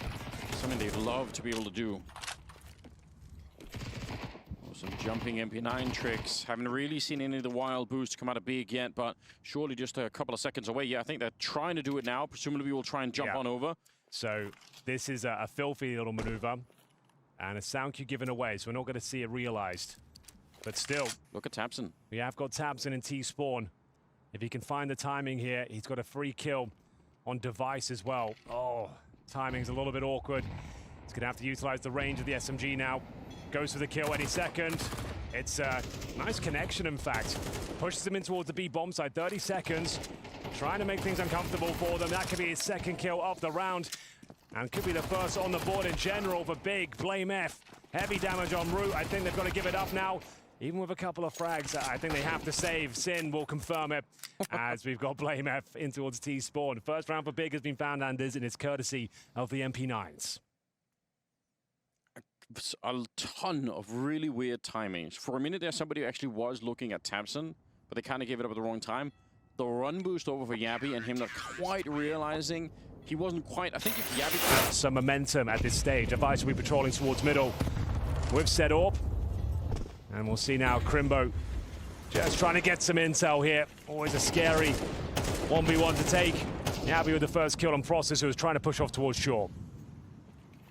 something they'd love to be able to do. Some jumping MP9 tricks. Haven't really seen any of the wild boosts come out of big yet, but surely just a couple of seconds away. Yeah, I think they're trying to do it now. Presumably we'll try and jump on over. So this is a filthy little maneuver, and a sound cue given away, so we're not going to see it realized. But still, look at Tabson. We have got Tabson in T-spawn. If he can find the timing here, he's got a free kill on Device as well. Oh, timing's a little bit awkward. He's going to have to utilize the range of the SMG now. Goes for the kill any second. It's a nice connection, in fact. Pushes him in towards the B bomb side. 30 seconds. Trying to make things uncomfortable for them. That could be his second kill of the round. And could be the first on the board in general for Big. BlameF. Heavy damage en route. I think they've got to give it up now. Even with a couple of frags, I think they have to save. Sin will confirm it as we've got BlameF in towards T-spawn. First round for Big has been found, and it's courtesy of the MP9s. A ton of really weird timings. For a minute there, somebody actually was looking at Tabson, but they kind of gave it up at the wrong time. The run boost over for Yabi and him not quite realizing he wasn't quite... I think if Yabi... Some momentum at this stage. Device will be patrolling towards middle with set up. And we'll see now Crimbo Just trying to get some intel here. Always a scary 1v1 to take. Yabby with the first kill on Process, who was trying to push off towards shore.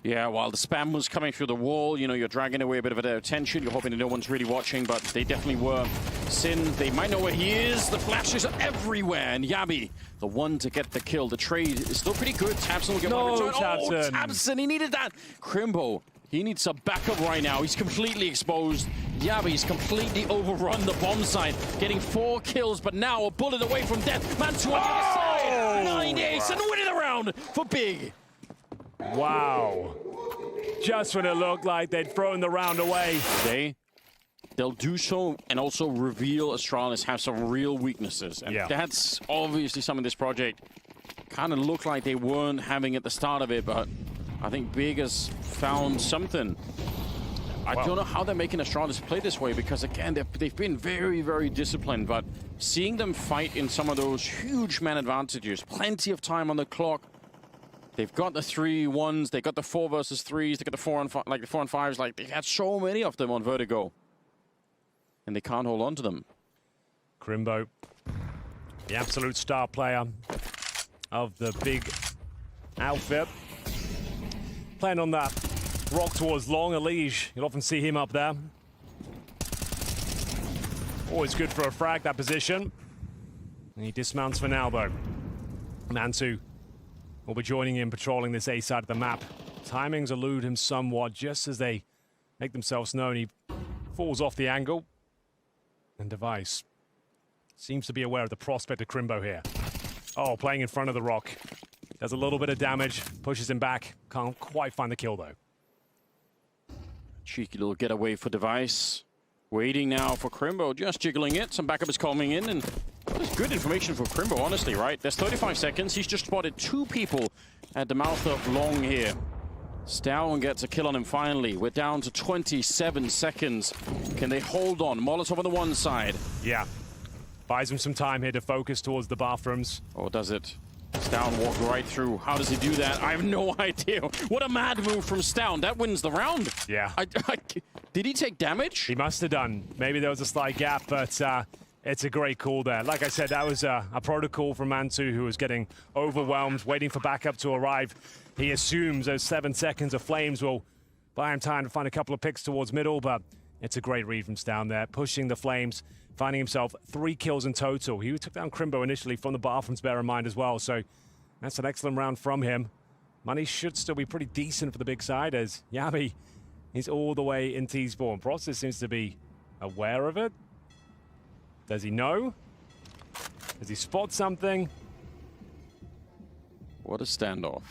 Yeah, while the spam was coming through the wall, you know, you're dragging away a bit of attention. You're hoping that no one's really watching, but they definitely were. Sin, they might know where he is. The flashes are everywhere, and Yabby, the one to get the kill. The trade is still pretty good. Tabson will get one return. Oh, Tabson, he needed that. Crimbo, he needs some backup right now. He's completely exposed. Yabby's completely overrun the bomb site, getting 4 kills, but now a bullet away from death. Mantu on the other side, 9 ace, and winning the round for Big. Wow. Just when it looked like they'd thrown the round away. They'll do so and also reveal Astralis have some real weaknesses. And that's obviously something this project kind of looked like they weren't having at the start of it, but I think Big has found something. I don't know how they're making Astralis play this way, because again, they've been very, very disciplined, but seeing them fight in some of those huge man advantages, plenty of time on the clock. They've got the 3-1s, they got the 4 versus 3s, they got the 4 and 5, like the 4 and 5s. Like, they had so many of them on Vertigo, and they can't hold on to them. Crimbo, the absolute star player of the Big outfit, playing on that rock towards long. Elige, you'll often see him up there. Always good for a frag, that position. And he dismounts for now, though. Mantu will be joining him, patrolling this A side of the map. Timings elude him somewhat just as they make themselves known. He falls off the angle. And Device seems to be aware of the prospect of Crimbo here. Oh, playing in front of the rock. Does a little bit of damage, pushes him back. Can't quite find the kill, though. Cheeky little getaway for Device. Waiting now for Crimbo, just jiggling it. Some backup is coming in, and that is good information for Crimbo, honestly, right? There's 35 seconds. He's just spotted 2 people at the mouth of long here. Stowen gets a kill on him finally. We're down to 27 seconds. Can they hold on? Molotov on the one side. Yeah. Buys him some time here to focus towards the bathrooms. Or does it? Stowen walked right through. How does he do that? I have no idea. What a mad move from Stowen. That wins the round. Yeah. Did he take damage? He must have done. Maybe there was a slight gap, but it's a great call there. Like I said, that was a protocol from Mantu, who was getting overwhelmed, waiting for backup to arrive. He assumes those 7 seconds of flames will buy him time to find a couple of picks towards middle, but it's a great read from Stowen there, pushing the flames, finding himself 3 kills in total. He took down Crimbo initially from the bathrooms, bear in mind as well, so that's an excellent round from him. Money should still be pretty decent for the Big side, as Yabby is all the way in T-spawn. Process seems to be aware of it. Does he know? Does he spot something? What a standoff.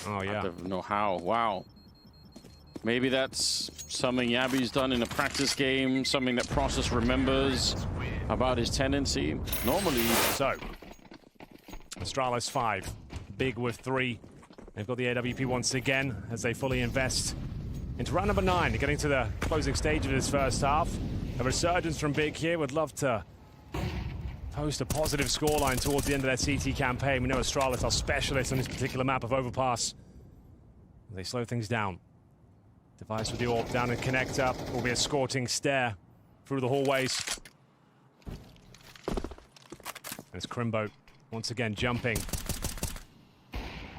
Oh, yeah. I don't know how. Wow. Maybe that's something Yabby's done in a practice game, something that Process remembers about his tendency. Normally. So, Astralis 5, Big with 3. They've got the AWP once again as they fully invest into round number 9, getting to the closing stage of this first half. A resurgence from Big here. Would love to post a positive scoreline towards the end of their CT campaign. We know Astralis are specialists on this particular map of Overpass. They slow things down. Device with the AWP down and connect up. Will be a scorching stare through the hallways. There's Crimbo once again jumping.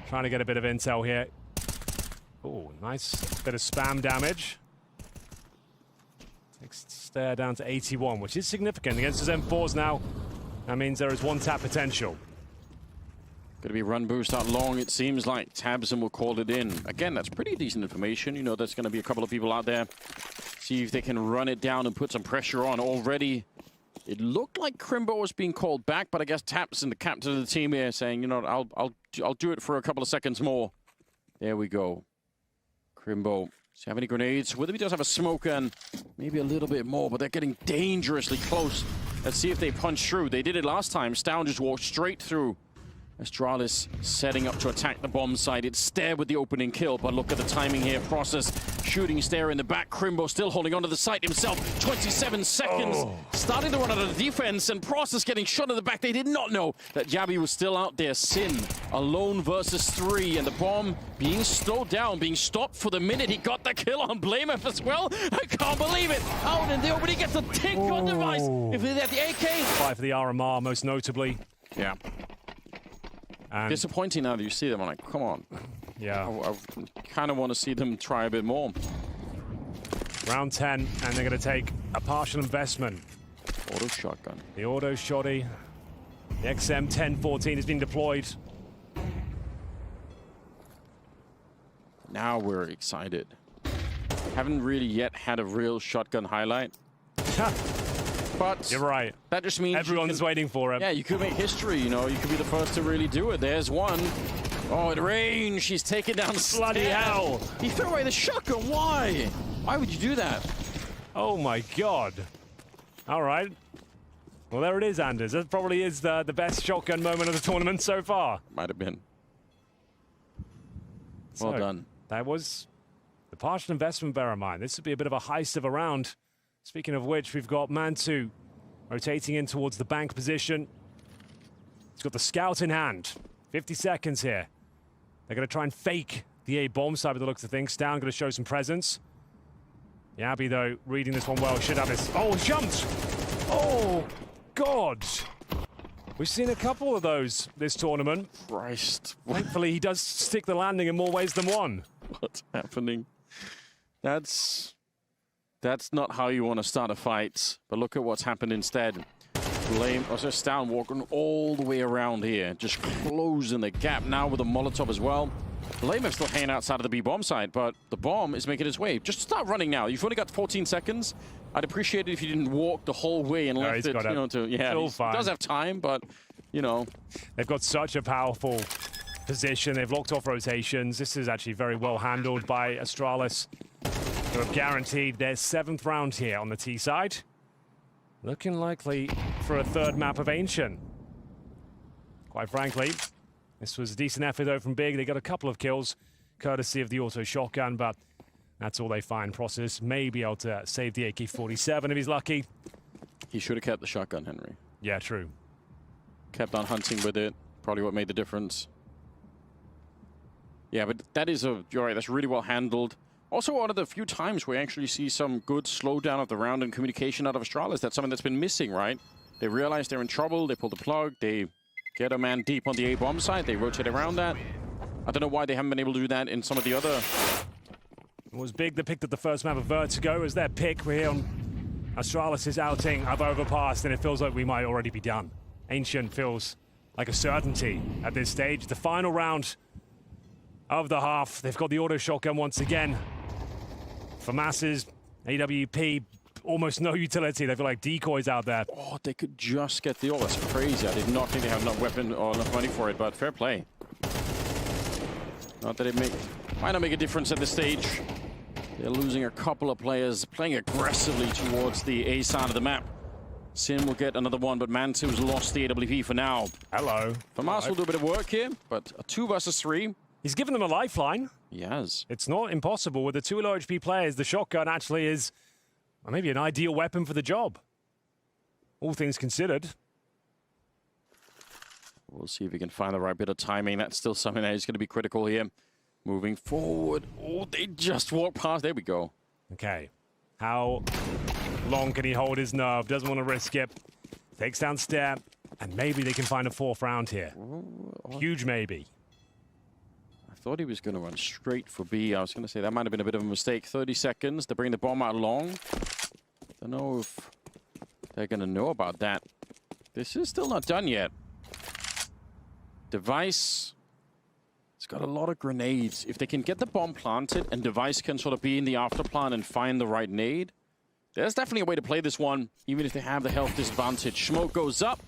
Trying to get a bit of intel here. Oh, nice bit of spam damage. Takes stare down to 81, which is significant against his M4s now. That means there is 1 tap potential. Going to be run boost out long. It seems like Tabson will call it in. Again, that's pretty decent information. You know, there's going to be a couple of people out there. See if they can run it down and put some pressure on. Already, it looked like Crimbo was being called back, but I guess Tabson, the captain of the team here, saying, you know, I'll do it for a couple of seconds more. There we go. Crimbo. Does he have any grenades? Whether he does have a smoke and maybe a little bit more, but they're getting dangerously close. Let's see if they punch through. They did it last time. Stowen just walked straight through. Astralis setting up to attack the bomb site. It's Stair with the opening kill, but look at the timing here. Process shooting Stair in the back. Crimbo still holding onto the site himself. 27 seconds. Starting to run out of the defense, and Process getting shot in the back. They did not know that Yabi was still out there. Sin alone versus 3, and the bomb being slowed down, being stopped for the minute. He got the kill on Blamef as well. I can't believe it. Out in the open, he gets a tick on device. If they had the AK. 5 for the RMR, most notably. Yeah. And disappointing now that you see them. I'm like, come on. yeah. I kind of want to see them try a bit more. Round 10, and they're going to take a partial investment. Auto shotgun. The auto shotty. The XM 1014 has been deployed. Now we're excited. Haven't really yet had a real shotgun highlight. But you're right. That just means everyone's waiting for it. Yeah, you could make history, you know. You could be the first to really do it. There's one. Oh, at range. She's taken down Bloody hell. He threw away the shotgun. Why? Why would you do that? Oh, my God. All right. Well, there it is, Anders. That probably is the best shotgun moment of the tournament so far. Might have been. So, well done. That was the partial investment, bear in mind. This would be a bit of a heist of a round. Speaking of which, we've got Mantu rotating in towards the bank position. He's got the scout in hand. 50 seconds here. They're going to try and fake the A bomb side with the looks of things. Down going to show some presence. Yabi, though, reading this one well, should have this. Oh, jumped! Oh, God! We've seen a couple of those this tournament. Christ. Thankfully, he does stick the landing in more ways than one. What's happening? That's not how you want to start a fight. But look at what's happened instead. Blame, also Stan walking all the way around here, just closing the gap now with a Molotov as well. Blamef still hanging outside of the B bomb site, but the bomb is making its way. Just start running now. You've only got 14 seconds. I'd appreciate it if you didn't walk the whole way and left it, you know, to he does have time, but you know, they've got such a powerful position. They've locked off rotations. This is actually very well handled by Astralis, who have guaranteed their 7th round here on the T side. Looking likely for a 3rd map of Ancient. Quite frankly, this was a decent effort though from Big. They got a couple of kills, courtesy of the auto shotgun, but that's all they find. Process may be able to save the AK-47 if he's lucky. He should have kept the shotgun, Henry. Yeah, true. Kept on hunting with it. Probably what made the difference. Yeah, but that is you're right, that's really well handled. Also, one of the few times we actually see some good slowdown of the round and communication out of Astralis. That's something that's been missing, right? They realize they're in trouble, they pull the plug, they get a man deep on the A-bomb side, they rotate around that. I don't know why they haven't been able to do that in some of the other... It was Big that picked up the first map of Vertigo as their pick. We're here on Astralis' outing of Overpass, and it feels like we might already be done. Ancient feels like a certainty at this stage. The final round of the half. They've got the auto shotgun once again. For masses, AWP, almost no utility. They feel like decoys out there. Oh, they could just get the... Oh, that's crazy. I did not think they have enough weapon or enough money for it, but fair play. Not that it might not make a difference at this stage. They're losing a couple of players, playing aggressively towards the A side of the map. Sin will get another one, but Mantu's lost the AWP for now. Hello. Famas will do a bit of work here, but a 2 versus 3. He's given them a lifeline. He has. It's not impossible. With the 2 low HP players, the shotgun actually is maybe an ideal weapon for the job. All things considered. We'll see if we can find the right bit of timing. That's still something that is going to be critical here. Moving forward. Oh, they just walked past. There we go. Okay. How long can he hold his nerve? Doesn't want to risk it. Takes down Stair. And maybe they can find a 4th round here. Huge maybe. I thought he was going to run straight for B. I was going to say that might have been a bit of a mistake. 30 seconds to bring the bomb out long. Don't know if they're going to know about that. This is still not done yet. Device... It's got a lot of grenades. If they can get the bomb planted and Device can sort of be in the after plan and find the right nade, there's definitely a way to play this one, even if they have the health disadvantage. Smoke goes up,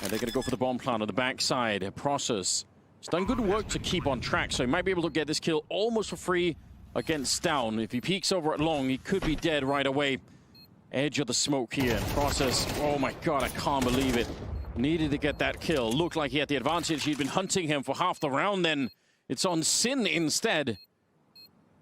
and they're going to go for the bomb plant on the backside. Process. He's done good work to keep on track, so he might be able to get this kill almost for free against Down. If he peeks over at long, he could be dead right away. Edge of the smoke here. Process. Oh my god, I can't believe it. Needed to get that kill. Looked like he had the advantage. He'd been hunting him for half the round. Then it's on Sin instead.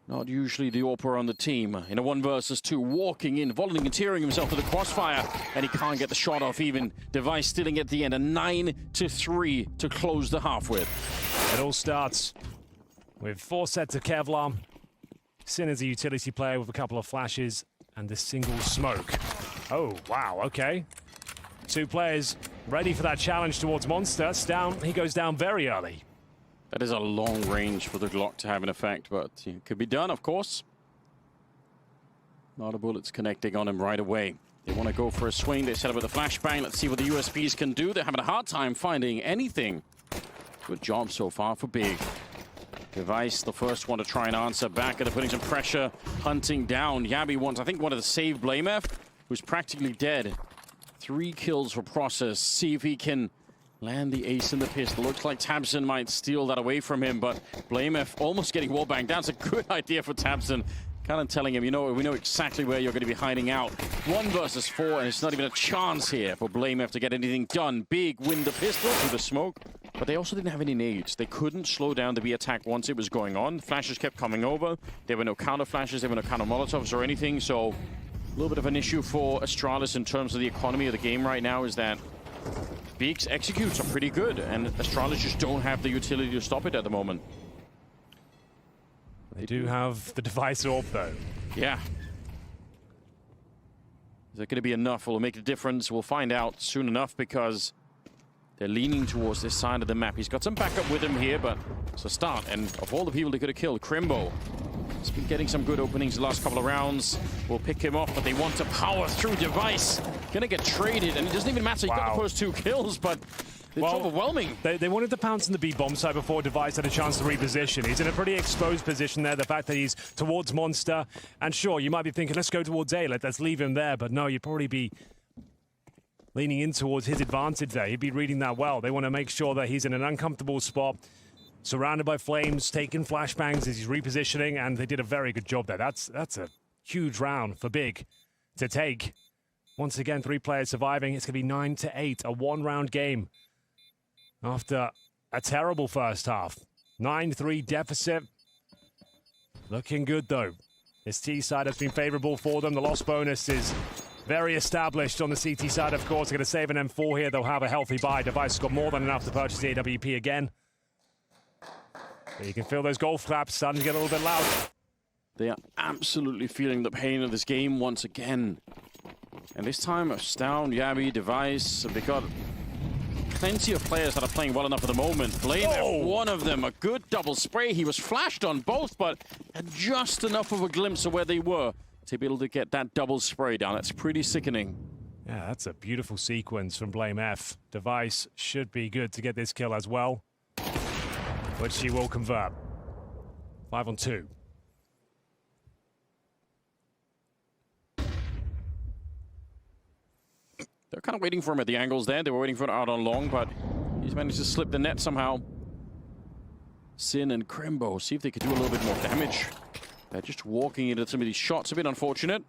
Not usually the AWPer on the team. In a 1 versus 2, walking in, volunteering himself to the crossfire, and he can't get the shot off even. Device stealing at the end, a 9-3 to close the half with. It all starts with 4 sets of Kevlar. Sin is a utility player with a couple of flashes and a single smoke. Oh, wow, okay. 2 players ready for that challenge towards Monster. He goes down very early. That is a long range for the Glock to have an effect, but it could be done, of course. A lot of bullets connecting on him right away. They want to go for a swing. They set up with a flashbang. Let's see what the USPs can do. They're having a hard time finding anything. Good job so far for Big. Device, the first one to try and answer back, and they're putting some pressure, hunting down. Yabi wants, I think, wanted to save BlameF, who's practically dead. 3 kills for Process. See if he can land the ace in the pistol. Looks like Tabson might steal that away from him, but BlameF almost getting wallbanged down. It's a good idea for Tabson. Kind of telling him, you know, we know exactly where you're going to be hiding out. 1 versus 4, and it's not even a chance here for BlameF to get anything done. Big win the pistol through the smoke, but they also didn't have any nades. They couldn't slow down the B attack once it was going on. Flashes kept coming over. There were no counter flashes, there were no counter Molotovs or anything, so a little bit of an issue for Astralis in terms of the economy of the game right now is that Big's executes are pretty good, and Astralis just don't have the utility to stop it at the moment. They do have the device orb, though. Yeah. Is that going to be enough? Will it make a difference? We'll find out soon enough, because they're leaning towards this side of the map. He's got some backup with him here, but it's a start. And of all the people they could have killed, Crimbo has been getting some good openings the last couple of rounds. We'll pick him off, but they want to power through Device. Gonna get traded, and it doesn't even matter. He got the first 2 kills, but it's overwhelming. They wanted to pounce on the B bomb side before Device had a chance to reposition. He's in a pretty exposed position there. The fact that he's towards Monster, and sure, you might be thinking, let's go towards A, let's leave him there, but no, you'd probably be leaning in towards his advantage there. He'd be reading that well. They want to make sure that he's in an uncomfortable spot, surrounded by flames, taking flashbangs as he's repositioning, and they did a very good job there. That's a huge round for Big to take. Once again, 3 players surviving. It's going to be 9-8, a 1-round game after a terrible first half. 9-3 deficit. Looking good, though. This T side has been favorable for them. The loss bonus is very established on the CT side, of course. They're going to save an M4 here. They'll have a healthy buy. Device has got more than enough to purchase the AWP again. But you can feel those golf claps starting to get a little bit loud. They are absolutely feeling the pain of this game once again. And this time, Astound, Yabi, Device, they got plenty of players that are playing well enough at the moment. BlameF, one of them, a good double spray. He was flashed on both, but had just enough of a glimpse of where they were to be able to get that double spray down. That's pretty sickening. Yeah, that's a beautiful sequence from BlameF. Device should be good to get this kill as well, which he will convert. 5-on-2. They're kind of waiting for him at the angles there. They were waiting for it out on long, but he's managed to slip the net somehow. Sin and Crimbo, see if they could do a little bit more damage. They're just walking into some of these shots, a bit unfortunate.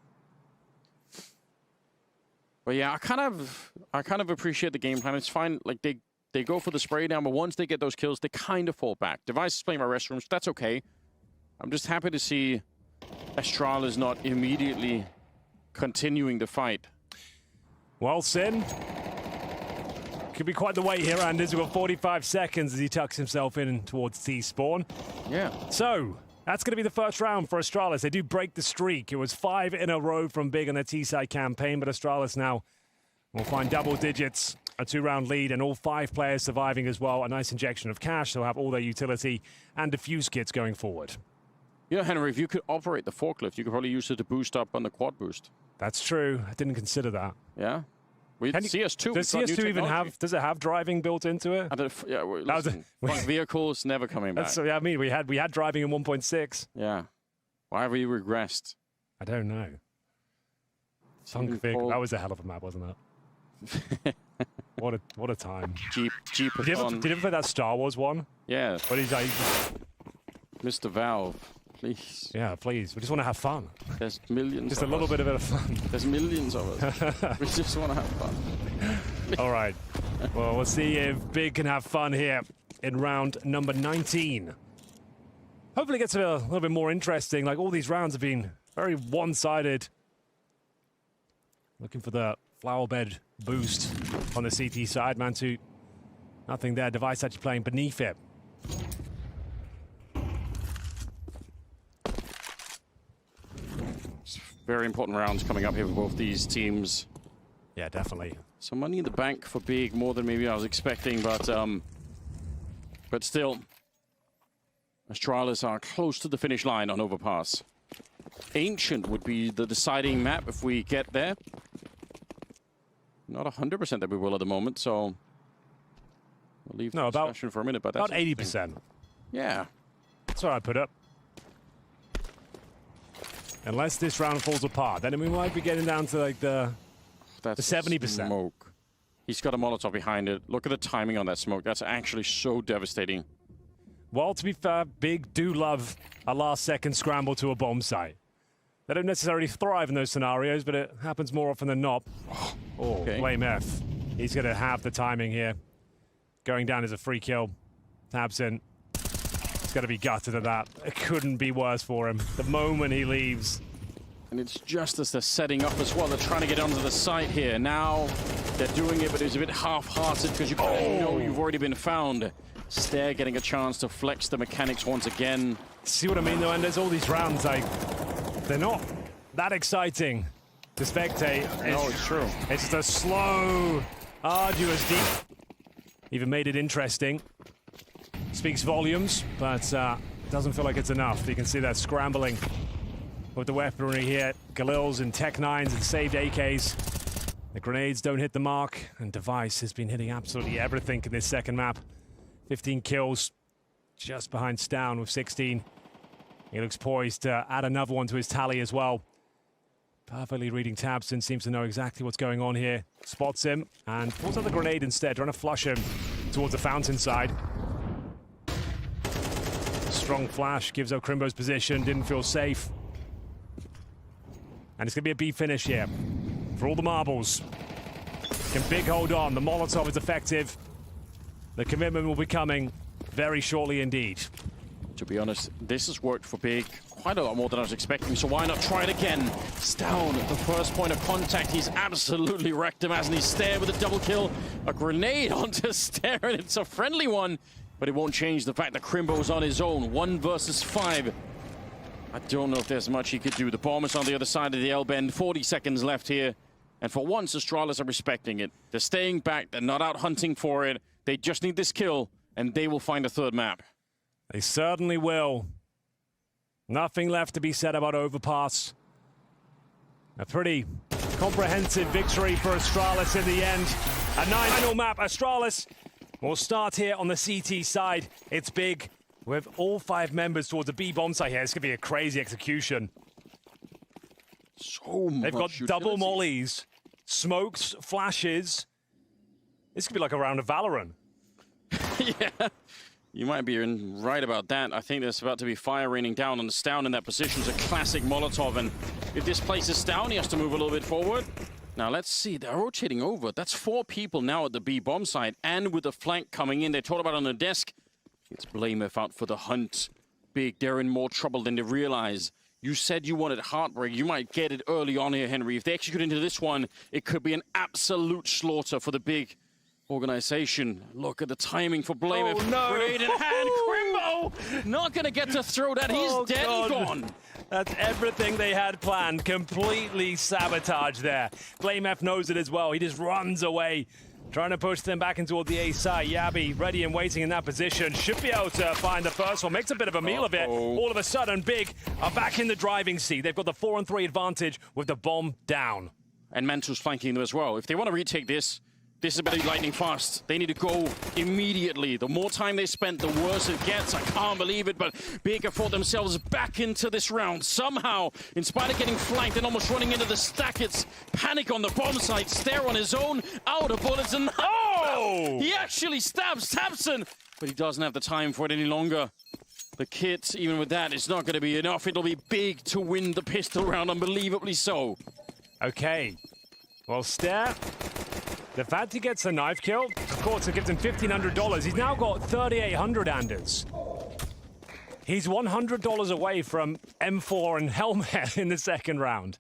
But yeah, I kind of appreciate the game plan. It's fine. Like they go for the spray down, but once they get those kills, they kind of fall back. Device is playing my restrooms. That's okay. I'm just happy to see Astralis not immediately continuing the fight. Well, Sin could be quite the wait here, Anders. We've got 45 seconds as he tucks himself in towards T-spawn. Yeah. So that's going to be the first round for Astralis. They do break the streak. It was 5 in a row from Big on their T-side campaign, but Astralis now will find double digits, a 2-round lead, and all 5 players surviving as well. A nice injection of cash. They'll have all their utility and defuse kits going forward. You know, Henry, if you could operate the forklift, you could probably use it to boost up on the quad boost. That's true. I didn't consider that. Yeah. CS2. Does CS2 even have? Does it have driving built into it? Yeah. Listen, vehicles never coming back. Yeah, I mean, we had driving in 1.6. Yeah. Why have we regressed? I don't know. Punk vehicle. That was a hell of a map, wasn't it? what a time. Jeep. Did you ever play that Star Wars one? Yeah. What is that? Mr. Valve, please. Yeah, please. We just want to have fun. There's millions. Just a little bit of fun. There's millions of us. We just want to have fun. All right. Well, we'll see if Big can have fun here in round number 19. Hopefully it gets a little bit more interesting. Like, all these rounds have been very one-sided. Looking for the flower bed boost on the CT side. Mantu, nothing there. Device actually playing beneath it. Very important rounds coming up here for both these teams. Yeah, definitely. Some money in the bank for Big, more than maybe I was expecting, but still, Astralis are close to the finish line on Overpass. Ancient would be the deciding map if we get there. Not 100% that we will at the moment, so we'll leave the discussion for a minute. But that's about 80%. Yeah, that's what I put up. Unless this round falls apart, then we might be getting down to like the 70%. Smoke. He's got a Molotov behind it. Look at the timing on that smoke. That's actually so devastating. Well, to be fair, Big do love a last-second scramble to a bomb site. They don't necessarily thrive in those scenarios, but it happens more often than not. Oh, okay. Blame F. He's going to have the timing here. Going down is a free kill. Tabson. He's got to be gutted at that. It couldn't be worse for him. The moment he leaves. And it's just as they're setting up as well. They're trying to get onto the site here. Now they're doing it, but it's a bit half-hearted because you know you've already been found. Stair getting a chance to flex the mechanics once again. See what I mean, though? And there's all these rounds, like, they're not that exciting to spectate. No, it's true. It's the slow, arduous deep. Even made it interesting. Speaks volumes, but doesn't feel like it's enough. You can see that scrambling with the weaponry here. Galils and Tech 9s and saved AKs. The grenades don't hit the mark, and Device has been hitting absolutely everything in this second map. 15 kills, just behind Stown with 16. He looks poised to add another one to his tally as well. Perfectly reading Tabson, seems to know exactly what's going on here. Spots him and pulls out the grenade instead, trying to flush him towards the fountain side. Strong flash gives Okrimbo's position, didn't feel safe. And it's going to be a B finish here for all the marbles. Can Big hold on? The Molotov is effective. The commitment will be coming very shortly indeed. To be honest, this has worked for Big quite a lot more than I was expecting, so why not try it again? Stown at the first point of contact. He's absolutely wrecked him, hasn't he? Stair with a double kill. A grenade onto Stair, and it's a friendly one, but it won't change the fact that Crimbo's on his own. 1 versus 5. I don't know if there's much he could do. The bomb is on the other side of the L-bend. 40 seconds left here. And for once, Astralis are respecting it. They're staying back. They're not out hunting for it. They just need this kill, and they will find a third map. They certainly will. Nothing left to be said about Overpass. A pretty comprehensive victory for Astralis in the end. A 9-0 map. Astralis will start here on the CT side. It's Big with all 5 members towards the B bomb site here. It's going to be a crazy execution. So much They've got utility. double mollies, smokes, flashes. This could be like a round of Valorant. Yeah, you might be right about that. I think there's about to be fire raining down on the Stown in that position. It's a classic Molotov, and if this places Stown, he has to move a little bit forward. Now, let's see. They're rotating over. That's 4 people now at the B bomb site, and with the flank coming in, they talked about on the desk. It's Blamef out for the hunt. Big, they're in more trouble than they realize. You said you wanted Heartbreak. You might get it early on here, Henry. If they execute into this one, it could be an absolute slaughter for the Big organization. Look at the timing for Blamef. Oh, no. Grenade in hand. Crimbo not going to get to throw that. He's dead and gone. That's everything they had planned. Completely sabotaged there. Blamef knows it as well. He just runs away, trying to push them back into the A side. Yabi ready and waiting in that position. Should be able to find the first one. Makes a bit of a meal of it. All of a sudden, Big are back in the driving seat. They've got the 4-on-3 advantage with the bomb down. And Mantu's flanking them as well. If they want to retake this, this is a bit lightning fast. They need to go immediately. The more time they spend, the worse it gets. I can't believe it, but Big have fought themselves back into this round. Somehow, in spite of getting flanked and almost running into the stack, it's panic on the bomb site. Stair on his own, out of bullets, and he actually stabs Tabson, but he doesn't have the time for it any longer. The kit, even with that, is not going to be enough. It'll be Big to win the pistol round, unbelievably so. Okay. Well, Stair, The fact he gets a knife kill, of course, it gives him $1,500. He's now got 3,800, Anders. He's $100 away from M4 and helmet in the second round.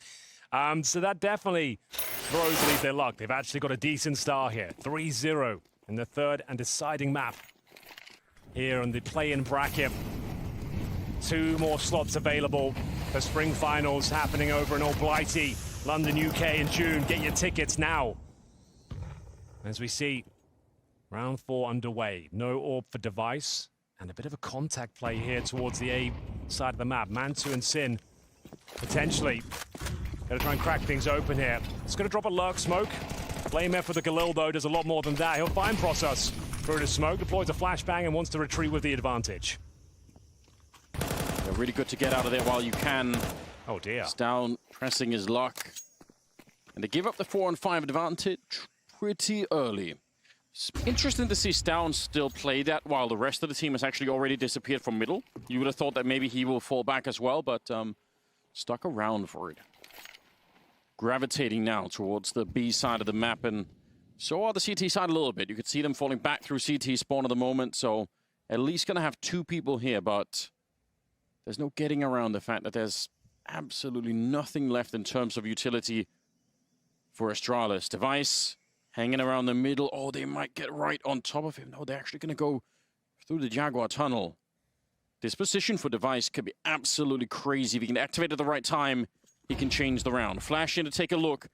So that definitely throws Lead their luck. They've actually got a decent start here. 3-0 in the third and deciding map here on the play-in bracket. 2 more slots available for spring finals happening over in Old Blighty, London, UK in June. Get your tickets now. As we see round 4 underway. No orb for Device. And a bit of a contact play here towards the A side of the map. Mantu and Sin potentially going to try and crack things open here. It's going to drop a lurk smoke. Blame F for the Galil, though, does a lot more than that. He'll find Process through the smoke, deploys a flashbang, and wants to retreat with the advantage. Yeah, really good to get out of there while you can. Oh, dear. Down, pressing his luck. And they give up the 4 and 5 advantage pretty early. It's interesting to see Stown still play that while the rest of the team has actually already disappeared from middle. You would have thought that maybe he will fall back as well, but stuck around for it. Gravitating now towards the B side of the map, and so are the CT side a little bit. You could see them falling back through CT spawn at the moment, so at least going to have 2 people here, but there's no getting around the fact that there's absolutely nothing left in terms of utility for Astralis. Device hanging around the middle. Oh, they might get right on top of him. No, they're actually going to go through the Jaguar tunnel. This position for Device could be absolutely crazy. If he can activate at the right time, he can change the round. Flash in to take a look.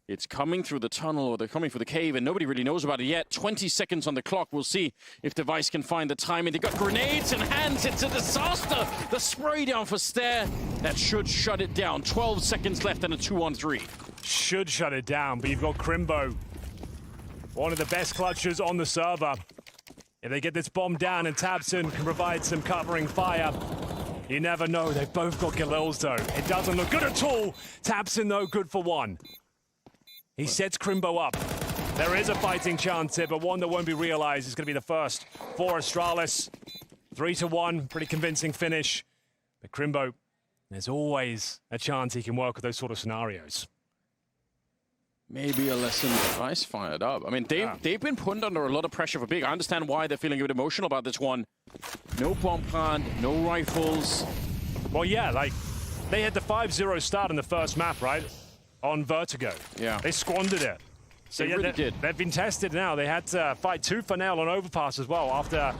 It's coming through the tunnel, or they're coming through the cave, and nobody really knows about it yet. 20 seconds on the clock. We'll see if Device can find the timing. They've got grenades in hands. It's a disaster. The spray down for Stair. That should shut it down. 12 seconds left and a 2-on-3. Should shut it down, but you've got Crimbo, one of the best clutchers on the server. If they get this bomb down and Tabson can provide some covering fire, you never know. They've both got Galils, though. It doesn't look good at all. Tabson, though, good for 1. He sets Crimbo up. There is a fighting chance here, but one that won't be realized. Is going to be the first for Astralis. 3-1, pretty convincing finish. But Crimbo, there's always a chance he can work with those sort of scenarios. Maybe a lesson Device fired up. I mean, they've been put under a lot of pressure for big. I understand why they're feeling a bit emotional about this one. No bomb plant, no rifles. Well, yeah, like, they had the 5-0 start in the first map, right? On Vertigo. Yeah. They squandered it. So they yeah, really did. They've been tested now. They had to fight tooth and nail on Overpass as well. After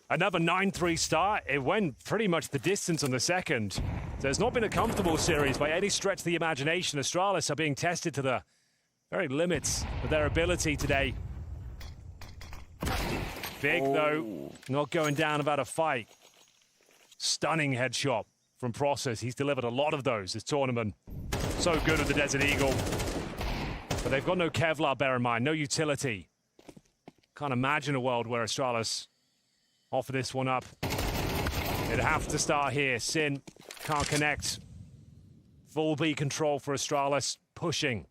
another 9-3 start, it went pretty much the distance on the second. So it's not been a comfortable series by any stretch of the imagination. Astralis are being tested to the very limits of their ability today. Big, though, not going down without a fight. Stunning headshot from Process. He's delivered a lot of those this tournament. So good with the Desert Eagle. But they've got no Kevlar, bear in mind, no utility. Can't imagine a world where Astralis offer this one up. It'd have to start here. Sin can't connect. Full B control for Astralis. Pushing.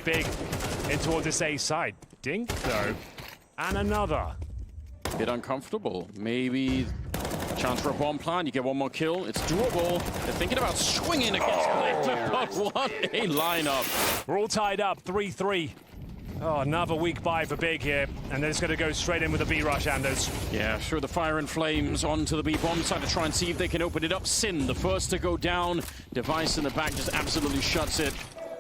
Big in towards this A side. Dink, though. And another. Bit uncomfortable. Maybe chance for a bomb plant. You get 1 more kill. It's doable. They're thinking about swinging against Blade, but what a lineup. We're all tied up. 3-3. Oh, another weak buy for Big here. And then it's going to go straight in with a B rush, Anders. Yeah, through the fire and flames onto the B bomb side to try and see if they can open it up. Sin, the first to go down. Device in the back just absolutely shuts it.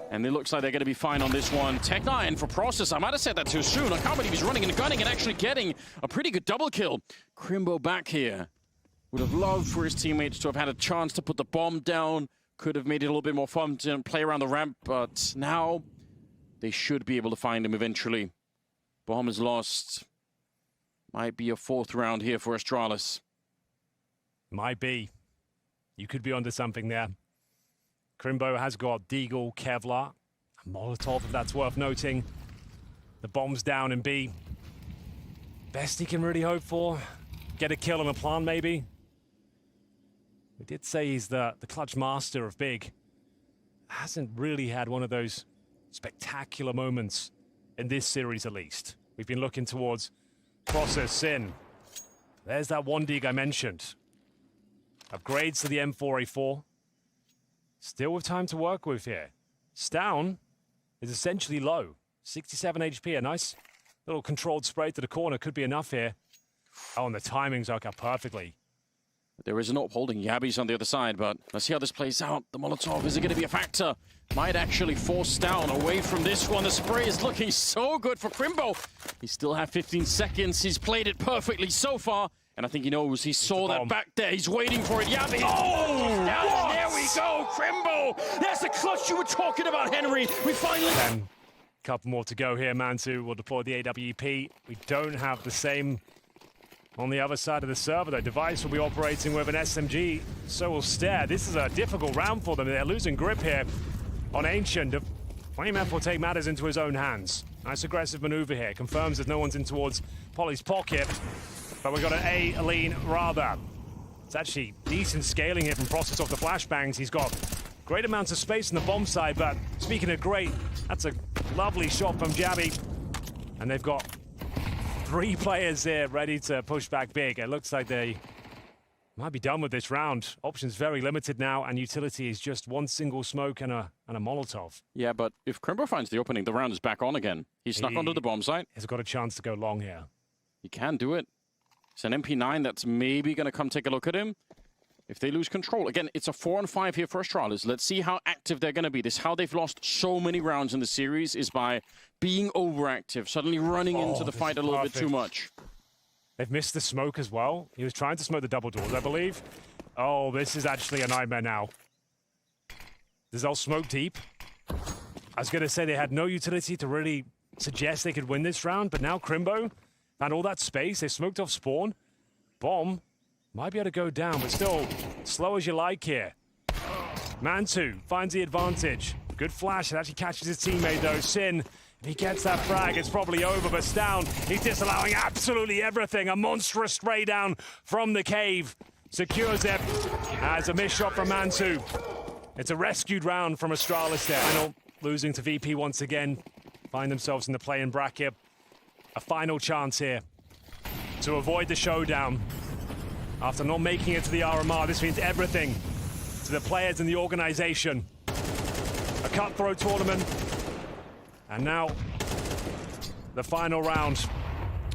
And it looks like they're going to be fine on this one. Tech9 for Process. I might have said that too soon. I can't believe he's running and gunning and actually getting a pretty good double kill. Crimbo back here. Would have loved for his teammates to have had a chance to put the bomb down. Could have made it a little bit more fun to play around the ramp. But now they should be able to find him eventually. Bomb is lost. Might be a 4th round here for Astralis. Might be. You could be onto something there. Crimbo has got Deagle, Kevlar, a Molotov, if that's worth noting. The bomb's down in B. Best he can really hope for. Get a kill on a plant, maybe. We did say he's the clutch master of Big. Hasn't really had one of those spectacular moments in this series, at least. We've been looking towards Process, Sin. There's that 1 dig I mentioned. Upgrades to the M4A4. Still with time to work with here. Stown is essentially low. 67 HP, a nice little controlled spray to the corner could be enough here. Oh, and the timings work out perfectly. There is an AWP holding Yabby's on the other side, but let's see how this plays out. The Molotov, is it going to be a factor? Might actually force down away from this one. The spray is looking so good for Crimbo. He still has 15 seconds. He's played it perfectly so far. And I think he knows. He saw that back there. He's waiting for it. Yabby. Oh, there we go. Crimbo. That's the clutch you were talking about, Henry. We finally... Couple more to go here. Mantu will deploy the AWP. We don't have the same on the other side of the server, though. Device will be operating with an SMG, so will Stare. This is a difficult round for them. They're losing grip here on Ancient. BlameF will take matters into his own hands. Nice aggressive maneuver here. Confirms that no one's in towards Polly's pocket, but we've got an A lean rather. It's actually decent scaling here from Process off the flashbangs. He's got great amounts of space on the bomb side, but speaking of great, that's a lovely shot from Jabby. And they've got 3 players here ready to push back big. It looks like they might be done with this round. Options very limited now, and utility is just one single smoke and a Molotov. Yeah, but if Crimbo finds the opening, the round is back on again. He's snuck onto the bomb site. He's got a chance to go long here. He can do it. It's an MP9 that's maybe going to come take a look at him. If they lose control. Again, it's a 4-on-5 here for Astralis. Let's see how active they're going to be. This how they've lost so many rounds in the series is by being overactive, suddenly running into the fight a little bit too much. They've missed the smoke as well. He was trying to smoke the double doors, I believe. Oh, this is actually a nightmare now. Does all smoke deep? I was going to say they had no utility to really suggest they could win this round, but now Crimbo found all that space. They smoked off spawn. Bomb might be able to go down, but still slow as you like here. Mantu finds the advantage. Good flash. It actually catches his teammate, though. Sin, if he gets that frag, it's probably over, but Stown, he's disallowing absolutely everything. A monstrous spray down from the cave. Secures it as a missed shot from Mantu. It's a rescued round from Astralis there. Final, losing to VP once again. Find themselves in the play-in bracket. A final chance here to avoid the showdown. After not making it to the RMR, this means everything to the players and the organization. A cutthroat tournament. And now, the final round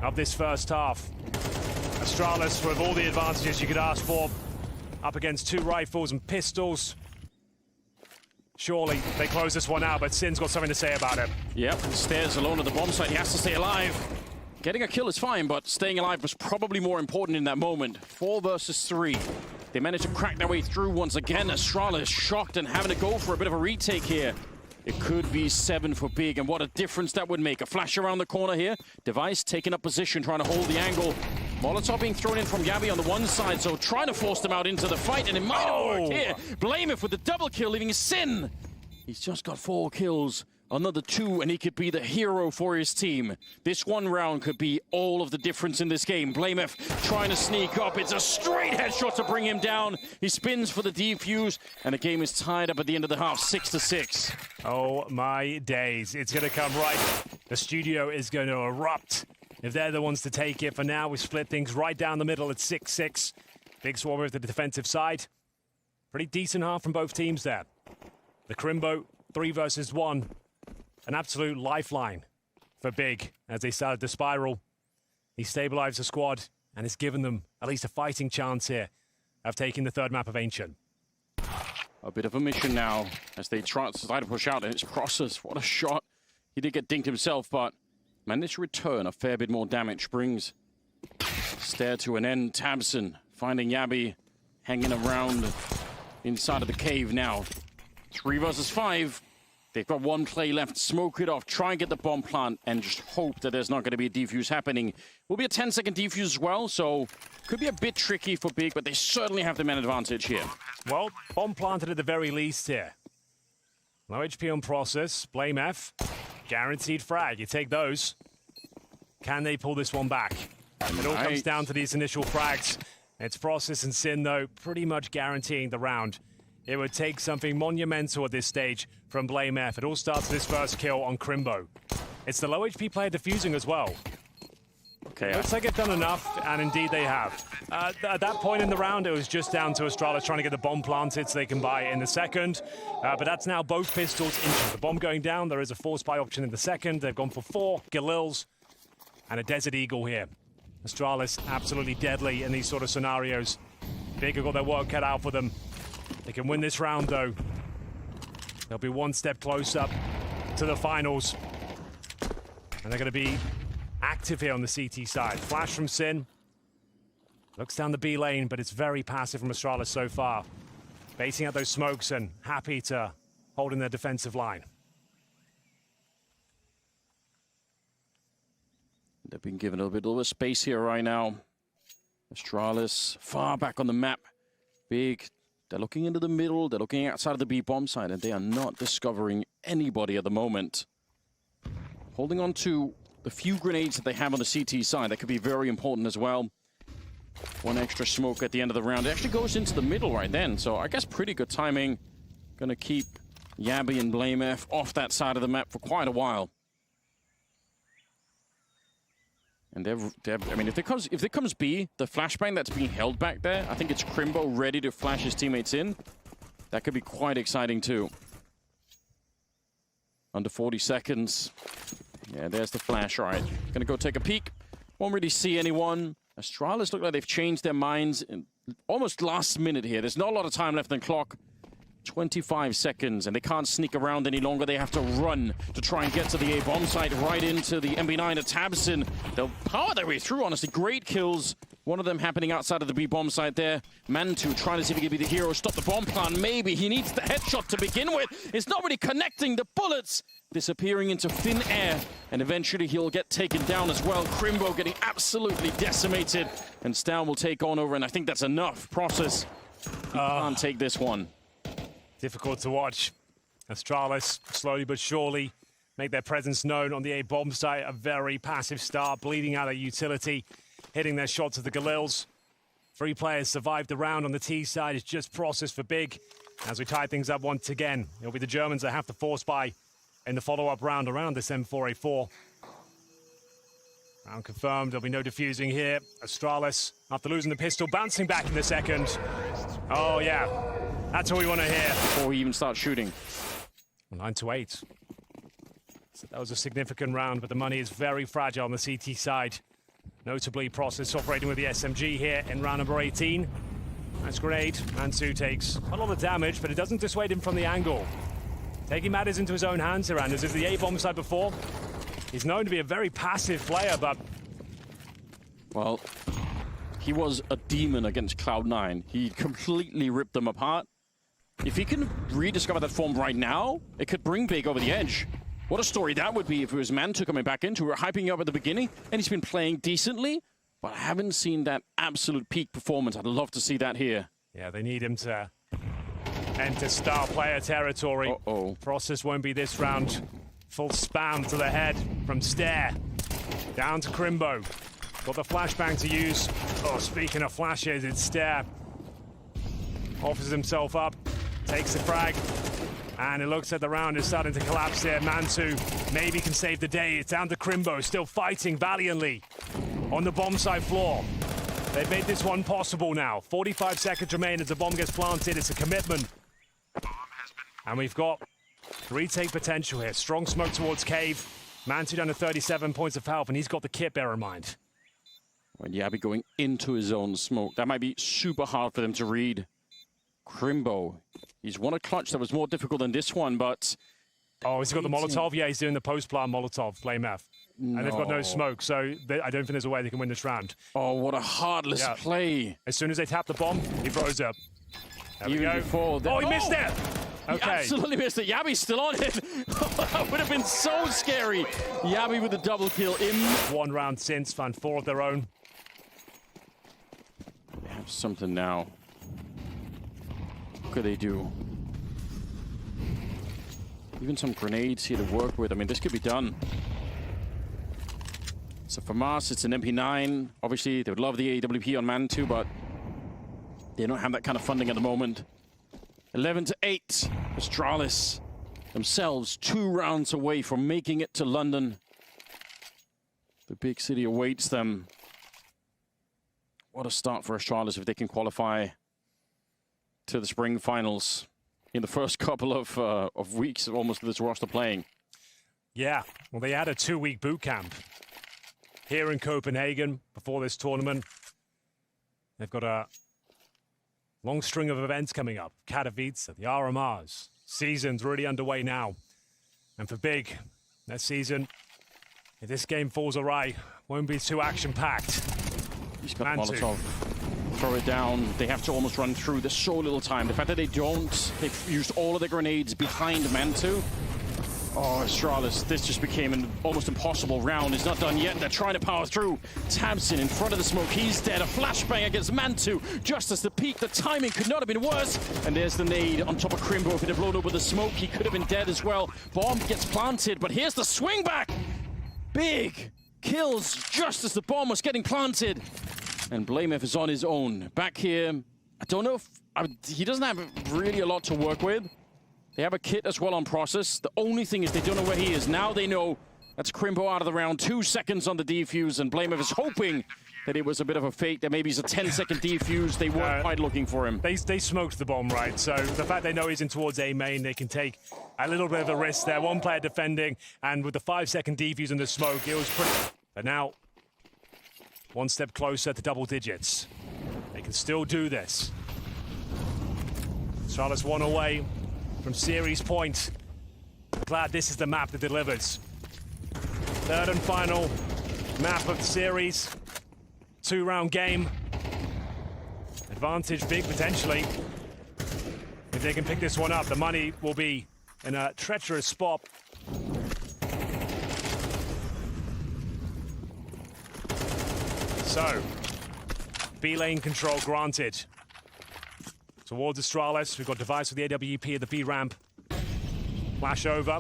of this first half. Astralis with all the advantages you could ask for. Up against 2 rifles and pistols. Surely they close this one out, but Sin's got something to say about it. Yep, Stairs alone at the bomb site. He has to stay alive. Getting a kill is fine, but staying alive was probably more important in that moment. 4 versus 3. They managed to crack their way through once again. Astralis shocked and having to go for a bit of a retake here. It could be 7 for big, and what a difference that would make. A flash around the corner here. Device taking up position, trying to hold the angle. Molotov being thrown in from Gabby on the one side, so trying to force them out into the fight, and it might have worked here. BlameF with the double kill, leaving Sin. He's just got 4 kills. Another 2, and he could be the hero for his team. This one round could be all of the difference in this game. BlameF trying to sneak up. It's a straight headshot to bring him down. He spins for the defuse, and the game is tied up at the end of the half, 6-6. Oh my days. It's going to come right. The studio is going to erupt if they're the ones to take it. For now, we split things right down the middle at 6-6. Big Swarmer at the defensive side. Pretty decent half from both teams there. The Crimbo, 3 versus 1. An absolute lifeline for Big as they started to spiral. He stabilized the squad and has given them at least a fighting chance here of taking the 3rd map of Ancient. A bit of a mission now as they try to push out, and it's Process. What a shot. He did get dinked himself, but managed to return a fair bit more damage. Brings Stare to an end. Tabson finding Yabby hanging around inside of the cave now. 3 versus 5. They've got 1 play left. Smoke it off. Try and get the bomb plant and just hope that there's not going to be a defuse happening. Will be a 10-second defuse as well, so could be a bit tricky for Big, but they certainly have the man advantage here. Well, bomb planted at the very least here. Low HP on Process. BlameF. Guaranteed frag. You take those. Can they pull this one back? It all comes down to these initial frags. It's Process and Sin, though, pretty much guaranteeing the round. It would take something monumental at this stage from BlameF. It all starts with this first kill on Crimbo. It's the low HP player defusing as well. Okay. Looks like they've done enough, and indeed they have. At that point in the round, it was just down to Astralis trying to get the bomb planted so they can buy it in the second. But that's now both pistols into the bomb going down. There is a force buy option in the second. They've gone for 4 Galils and a Desert Eagle here. Astralis absolutely deadly in these sort of scenarios. Big have got their work cut out for them. They can win this round, though. They'll be one step closer to the finals. And they're going to be active here on the CT side. Flash from Sin. Looks down the B lane, but it's very passive from Astralis so far. Baiting out those smokes and happy to hold in their defensive line. They've been given a little bit of space here right now. Astralis far back on the map. Big. They're looking into the middle. They're looking outside of the B bomb side, and they are not discovering anybody at the moment. Holding on to the few grenades that they have on the CT side, that could be very important as well. One extra smoke at the end of the round. It actually goes into the middle right then, so I guess pretty good timing. Gonna keep Yabby and BlameF off that side of the map for quite a while. And I mean, if it comes B, the flashbang that's being held back there, I think it's Crimbo ready to flash his teammates in. That could be quite exciting too. Under 40 seconds. Yeah, there's the flash. All right, gonna go take a peek. Won't really see anyone. Astralis look like they've changed their minds in almost last minute here. There's not a lot of time left on the clock. 25 seconds, and they can't sneak around any longer. They have to run to try and get to the A bomb site, right into the MB9 at Tabson. They'll power their way through, honestly. Great kills. One of them happening outside of the B bomb site there. Mantu trying to see if he can be the hero, stop the bomb plan. Maybe he needs the headshot to begin with. It's not really connecting. The bullets disappearing into thin air, and eventually he'll get taken down as well. Crimbo getting absolutely decimated, and Stow will take on over, and I think that's enough. Process. He can't take this one. Difficult to watch. Astralis slowly but surely make their presence known on the A bomb site. A very passive start, bleeding out their utility, hitting their shots at the Galils. 3 players survived the round on the T side. It's just Process for Big. As we tie things up once again, it'll be the Germans that have to force buy in the follow-up round around this M4A4. Round confirmed, there'll be no defusing here. Astralis, after losing the pistol, bouncing back in the second. Oh yeah, that's what we want to hear. Before we even start shooting. 9-8. So that was a significant round, but the money is very fragile on the CT side. Notably, Process operating with the SMG here in round number 18. Nice grenade. Mansu takes a lot of damage, but it doesn't dissuade him from the angle. Taking matters into his own hands here, Anders. As the A-bomb side before, he's known to be a very passive player, but... Well, he was a demon against Cloud9. He completely ripped them apart. If he can rediscover that form right now, it could bring Big over the edge. What a story that would be if it was Mantu coming back into. We were hyping you up at the beginning, and he's been playing decently, but I haven't seen that absolute peak performance. I'd love to see that here. Yeah, they need him to enter star player territory. Uh-oh. Process won't be this round. Full spam to the head from Stare. Down to Crimbo. Got the flashbang to use. Oh, speaking of flashes, it's Stare. Offers himself up. Takes the frag. And it looks like the round is starting to collapse here. Mansu maybe can save the day. It's down to Crimbo, still fighting valiantly on the bomb site floor. They've made this one possible now. 45 seconds remain as the bomb gets planted. It's a commitment. And we've got retake potential here. Strong smoke towards Cave. Mantu down to 37 points of health, and he's got the kit, bear in mind. When Yabby going into his own smoke, that might be super hard for them to read. Crimbo, he's won a clutch that was more difficult than this one, but... Oh, has he got the Molotov? Yeah, he's doing the post-plant Molotov, BlameF. No. And they've got no smoke, so I don't think there's a way they can win this round. Oh, what a heartless play. As soon as they tap the bomb, he throws up. There we go. Before he missed it! Okay. He absolutely missed it. Yabby's still on it. That would have been so scary. Yabby with a double kill in. One round since, found 4 of their own. They have something now. What could they do? Even some grenades here to work with. I mean, this could be done. So for Mars, it's an MP9. Obviously, they would love the AWP on Mantu, but they don't have that kind of funding at the moment. 11-8. Astralis themselves 2 rounds away from making it to London. The big city awaits them. What a start for Astralis if they can qualify to the spring finals in the first couple of weeks, almost, of this roster playing. Yeah, well, they had a 2-week boot camp here in Copenhagen before this tournament. They've got a long string of events coming up. Katowice, the RMRs. Season's really underway now. And for Big, their season, if this game falls awry, won't be too action-packed. He's got the Molotov. Throw it down. They have to almost run through. There's so little time. The fact that they don't, they've used all of their grenades behind Mantu. Oh, Astralis, this just became an almost impossible round. It's not done yet. They're trying to power through. tabseN in front of the smoke. He's dead. A flashbang against Mantu. Just as the peak, the timing could not have been worse. And there's the nade on top of Crimbo. If it had blown up with the smoke, he could have been dead as well. Bomb gets planted, but here's the swing back. Big kills just as the bomb was getting planted. And blamF is on his own. Back here, I don't know if... he doesn't have really a lot to work with. They have a kit as well on process. The only thing is they don't know where he is. Now they know that's Crimbo out of the round. 2 seconds on the defuse, and blamF is hoping that it was a bit of a fake, that maybe it's a 10-second defuse. They weren't quite looking for him. They smoked the bomb, right? So the fact they know he's in towards A main, they can take a little bit of a risk there. One player defending, and with the 5-second defuse in the smoke, it was pretty... But now, one step closer to double digits. They can still do this. Astralis 1 away from series point. Glad this is the map that delivers. Third and final map of the series. 2-round game. Advantage Big potentially. If they can pick this one up, the money will be in a treacherous spot. So, B lane control granted. Towards Astralis, we've got device with the AWP at the B ramp. Flash over.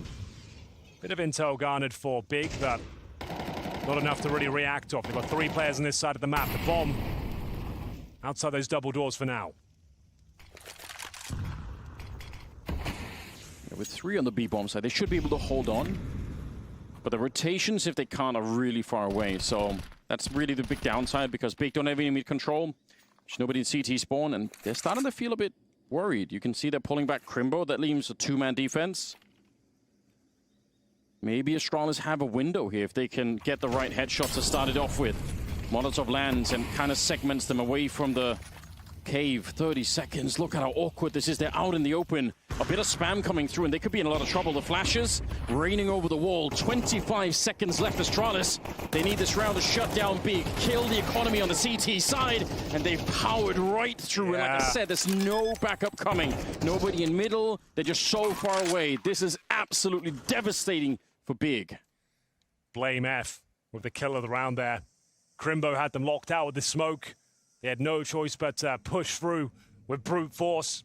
Bit of intel garnered for Big, but not enough to really react off. They've got 3 players on this side of the map. The bomb outside those double doors for now. Yeah, with 3 on the B bomb side, they should be able to hold on. But the rotations, if they can't, are really far away. So that's really the big downside, because Big don't have any mid control. There's nobody in CT spawn, and they're starting to feel a bit worried. You can see they're pulling back Crimbo. That leaves a 2-man defense. Maybe Astralis have a window here if they can get the right headshots to start it off with. Molotov lands and kind of segments them away from the cave. 30 seconds. Look at how awkward this is. They're out in the open. A bit of spam coming through, and they could be in a lot of trouble. The flashes raining over the wall. 25 seconds left, Astralis. They need this round to shut down Big, kill the economy on the CT side, and they've powered right through. And like I said, there's no backup coming. Nobody in middle. They're just so far away. This is absolutely devastating for Big. blamF with the kill of the round there. Crimbo had them locked out with the smoke. They had no choice but to push through with brute force.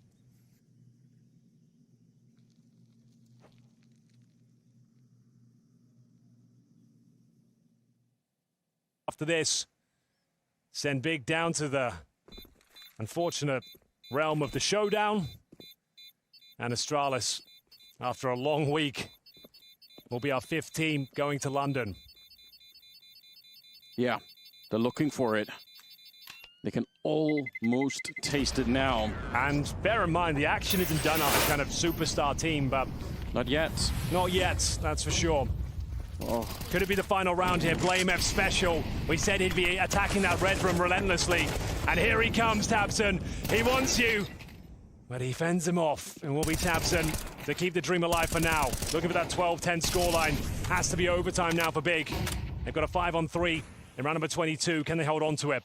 After this, send Big down to the unfortunate realm of the showdown. And Astralis, after a long week, will be our 5th team going to London. Yeah, they're looking for it. They can almost taste it now. And bear in mind, the action isn't done on a kind of superstar team, but... Not yet. Not yet, that's for sure. Oh. Could it be the final round here? blamF special. We said he'd be attacking that red room relentlessly. And here he comes, tabseN. He wants you. But he fends him off. And will be tabseN to keep the dream alive for now. Looking for that 12-10 scoreline. Has to be overtime now for Big. They've got a 5-on-3 in round number 22. Can they hold on to it?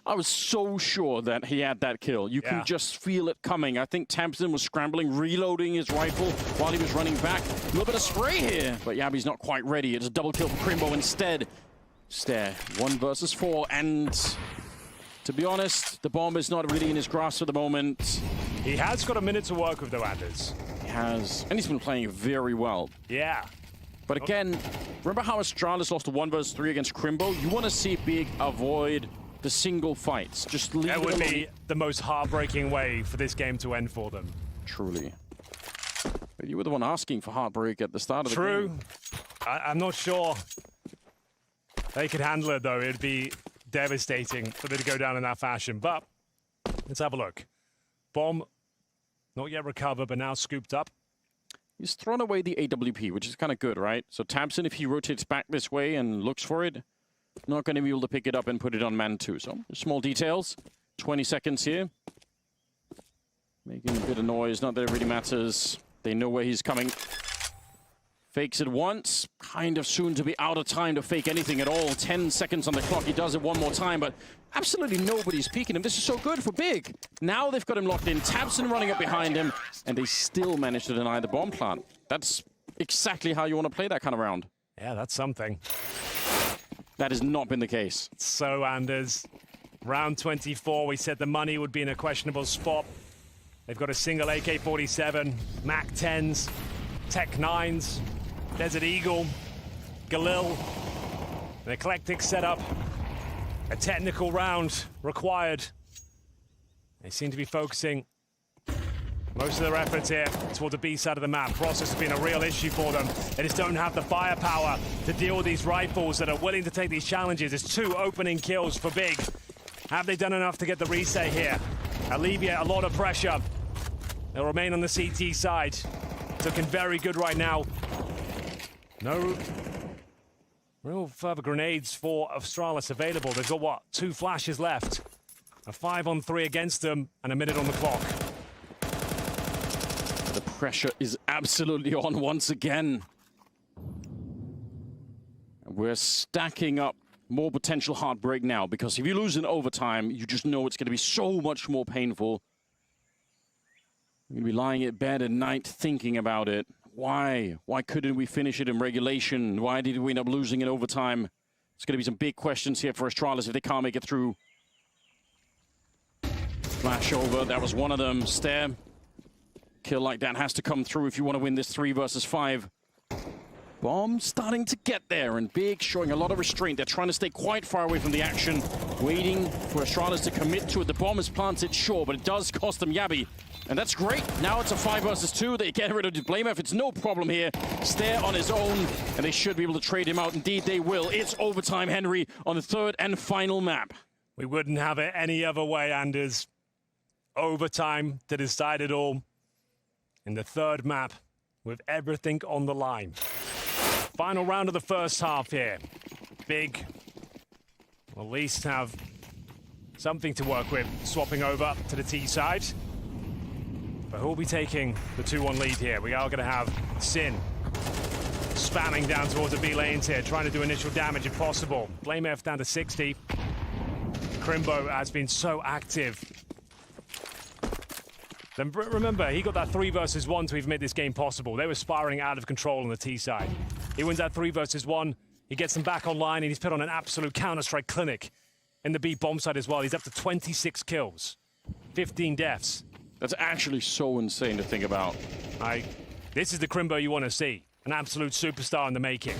I was so sure that he had that kill. You can just feel it coming. I think tabseN was scrambling, reloading his rifle while he was running back. A little bit of spray here, but Yabi's not quite ready. It's a double kill for Crimbo instead. Stare, 1 versus 4, and to be honest, the bomb is not really in his grasp at the moment. He has got a minute to work with, though, Anders. He has, and he's been playing very well. Yeah. But again, remember how Astralis lost a 1 versus 3 against Crimbo? You want to see Big avoid the single fights. Just leave it alone. That would be the most heartbreaking way for this game to end for them. Truly. But you were the one asking for heartbreak at the start of the game. True. I'm not sure They could handle it, though. It'd be devastating for them to go down in that fashion. But let's have a look. Bomb, not yet recovered, but now scooped up. He's thrown away the AWP, which is kind of good, right? So Tabson, if he rotates back this way and looks for it, not going to be able to pick it up and put it on man 2. So small details. 20 seconds here. Making a bit of noise. Not that it really matters. They know where he's coming. Fakes it once. Kind of soon to be out of time to fake anything at all. 10 seconds on the clock. He does it one more time, but absolutely nobody's peeking him. This is so good for Big. Now they've got him locked in. Tabson running up behind him, and they still manage to deny the bomb plant. That's exactly how you want to play that kind of round. Yeah, that's something. That has not been the case. So, Anders, round 24, we said the money would be in a questionable spot. They've got a single AK-47, MAC-10s, Tech-9s, Desert Eagle, Galil, an eclectic setup, a technical round required. They seem to be focusing most of their efforts here toward the B side of the map. Process has been a real issue for them. They just don't have the firepower to deal with these rifles that are willing to take these challenges. It's 2 opening kills for Big. Have they done enough to get the reset here? Alleviate a lot of pressure. They'll remain on the CT side. It's looking very good right now. No real further grenades for Astralis available. They've got, what, 2 flashes left. A 5-on-3 against them and a minute on the clock. The pressure is absolutely on once again. We're stacking up more potential heartbreak now, because if you lose in overtime, you just know it's going to be so much more painful. You're going to be lying in bed at night thinking about it. Why? Why couldn't we finish it in regulation? Why did we end up losing in overtime? It's going to be some big questions here for Astralis if they can't make it through. Flash over, that was one of them. Stare. Kill like that has to come through if you want to win this 3 versus 5. Bomb starting to get there, and Big showing a lot of restraint. They're trying to stay quite far away from the action, waiting for Astralis to commit to it. The bomb is planted, sure, but it does cost them Yabi. And that's great. Now it's a 5 versus 2. They get rid of the blame F. It's no problem here. Stare on his own, and they should be able to trade him out. Indeed, they will. It's overtime, Henry, on the 3rd and final map. We wouldn't have it any other way, Anders. Overtime to decide it all. In the 3rd map, with everything on the line. Final round of the first half here. Big will at least have something to work with, swapping over to the T side. But who'll be taking the 2-1 lead here? We are going to have Sin spamming down towards the B lanes here, trying to do initial damage if possible. Blame F down to 60. Crimbo has been so active. Then remember, he got that 3 versus 1 to even make this game possible. They were spiraling out of control on the T side. He wins that 3 versus 1. He gets them back online, and he's put on an absolute Counter-Strike clinic in the B bomb side as well. He's up to 26 kills, 15 deaths. That's actually so insane to think about. This is the Crimbo you want to see. An absolute superstar in the making.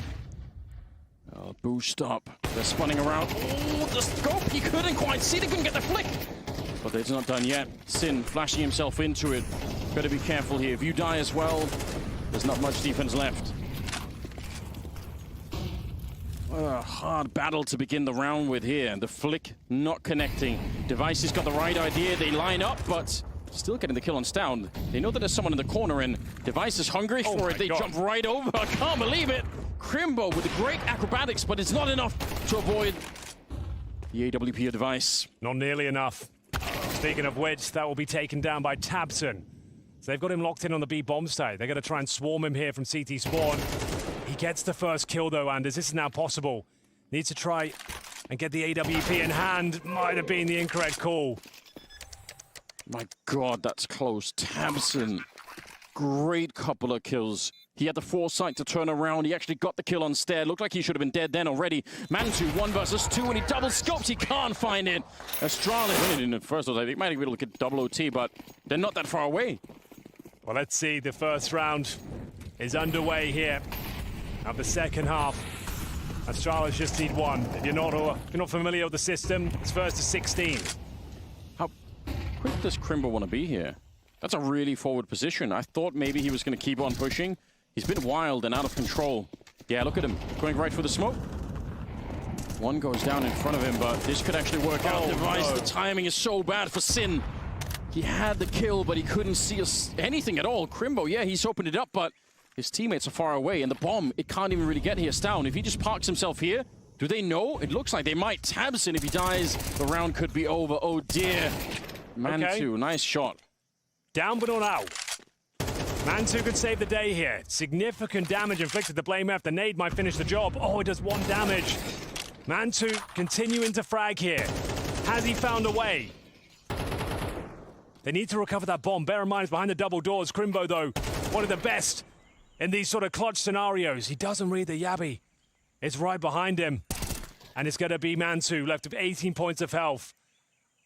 Boost up. They're spinning around. Oh, the scope! He couldn't quite see. They couldn't get the flick. But it's not done yet. Sin flashing himself into it. Better be careful here. If you die as well, there's not much defense left. What a hard battle to begin the round with here. The flick not connecting. Device has got the right idea. They line up, but still getting the kill on Stound. They know that there's someone in the corner, and Device is hungry for it. They jump right over. I can't believe it. Crimbo with the great acrobatics, but it's not enough to avoid the AWP of Device. Not nearly enough. Speaking of which, that will be taken down by Tabson. So they've got him locked in on the B bomb site. They're going to try and swarm him here from CT spawn. He gets the first kill though, Anders. This is now possible. Needs to try and get the AWP in hand. Might have been the incorrect call. My God, that's close. Tabson, great couple of kills. He had the foresight to turn around. He actually got the kill on Stair. Looked like he should have been dead then already. Mantu, 1 versus 2, and he double scopes. He can't find it. Astralis winning in the first, I think. He might be able to get double OT, but they're not that far away. Well, let's see. The first round is underway here of the second half. Astralis just need 1. If you're not familiar with the system, it's first to 16. How quick does Crimbo want to be here? That's a really forward position. I thought maybe he was going to keep on pushing. He's been wild and out of control. Yeah, look at him. Going right for the smoke. One goes down in front of him, but this could actually work out. Device, no. The timing is so bad for Sin. He had the kill, but he couldn't see anything at all. Crimbo, yeah, he's opened it up, but his teammates are far away, and the bomb, it can't even really get here. Down. If he just parks himself here, do they know? It looks like they might. Tabson, if he dies, the round could be over. Oh dear. Mantu, nice shot. Down but not out. Mantu could save the day here. Significant damage inflicted to Blame F. The nade might finish the job. Oh, it does 1 damage. Mantu continuing to frag here. Has he found a way? They need to recover that bomb. Bear in mind, it's behind the double doors. Crimbo, though, one of the best in these sort of clutch scenarios. He doesn't read the Yabby. It's right behind him. And it's going to be Mantu, left with 18 points of health.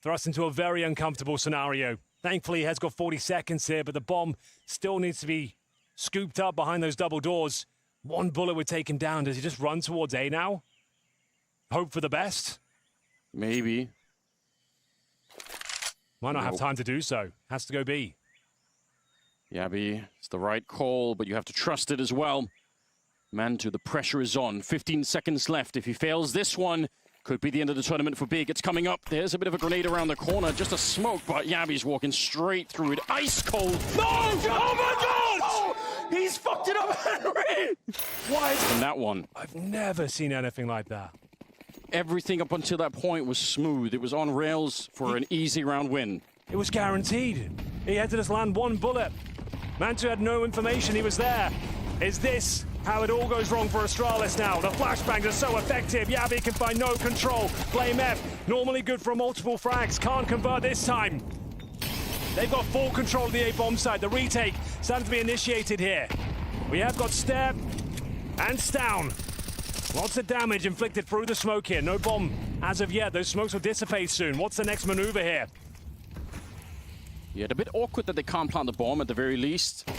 Thrust into a very uncomfortable scenario. Thankfully, he has got 40 seconds here, but the bomb still needs to be scooped up behind those double doors. 1 bullet would take him down. Does he just run towards A now? Hope for the best? Maybe. Might not have time to do so. Has to go B. Yabby, it's the right call, but you have to trust it as well. Mantu, the pressure is on. 15 seconds left. If he fails this one, could be the end of the tournament for Big. It's coming up. There's a bit of a grenade around the corner. Just a smoke, but Yabby's walking straight through it. Ice cold. No! Oh my God! Oh, he's fucked it up, Henry! Why is that one? I've never seen anything like that. Everything up until that point was smooth. It was on rails for an easy round win. It was guaranteed. He had to just land 1 bullet. Mantu had no information he was there. Is this how it all goes wrong for Astralis now? The flashbangs are so effective. Yabby can find no control. Blame F, normally good for multiple frags, can't convert this time. They've got full control of the A-bomb side. The retake starting to be initiated here. We have got Step and Stown. Lots of damage inflicted through the smoke here. No bomb as of yet. Those smokes will dissipate soon. What's the next maneuver here? Yeah, a bit awkward that they can't plant the bomb at the very least.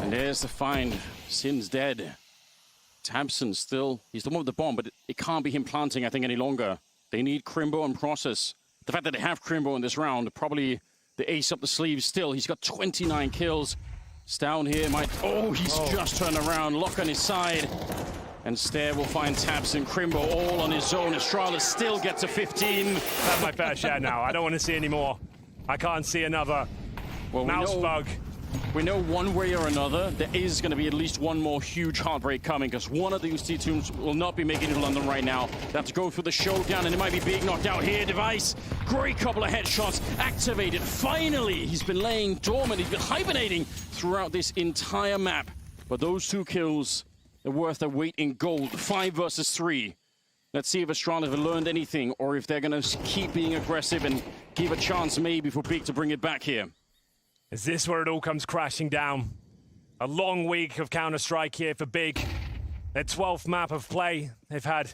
And there's the find. Sin's dead. Tabson still, he's the one with the bomb, but it can't be him planting, I think, any longer. They need Crimbo and Process. The fact that they have Crimbo in this round, probably the ace up the sleeve still. He's got 29 kills. Stown here might, he's just turned around. Lock on his side. And Stair will find Tabson. Crimbo all on his own. Astralis still gets a 15. That's my fair share now. I don't want to see any more. I can't see another mouse bug. We know one way or another, there is going to be at least one more huge heartbreak coming, because one of these two teams will not be making it to London right now. They have to go through the showdown, and it might be Big knocked out here. Device, great couple of headshots, activated. Finally, he's been laying dormant. He's been hibernating throughout this entire map. But those 2 kills are worth their weight in gold. 5 versus 3. Let's see if Astralis have learned anything, or if they're going to keep being aggressive and give a chance maybe for Big to bring it back here. Is this where it all comes crashing down? A long week of Counter-Strike here for Big. Their 12th map of play. They've had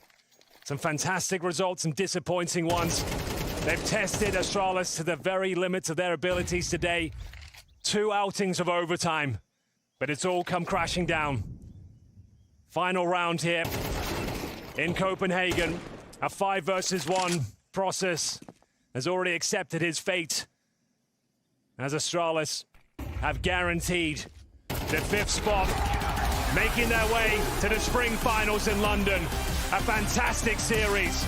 some fantastic results, some disappointing ones. They've tested Astralis to the very limits of their abilities today. 2 outings of overtime, but it's all come crashing down. Final round here in Copenhagen. A 5 versus 1 process has already accepted his fate, as Astralis have guaranteed the 5th spot, making their way to the spring finals in London. A fantastic series.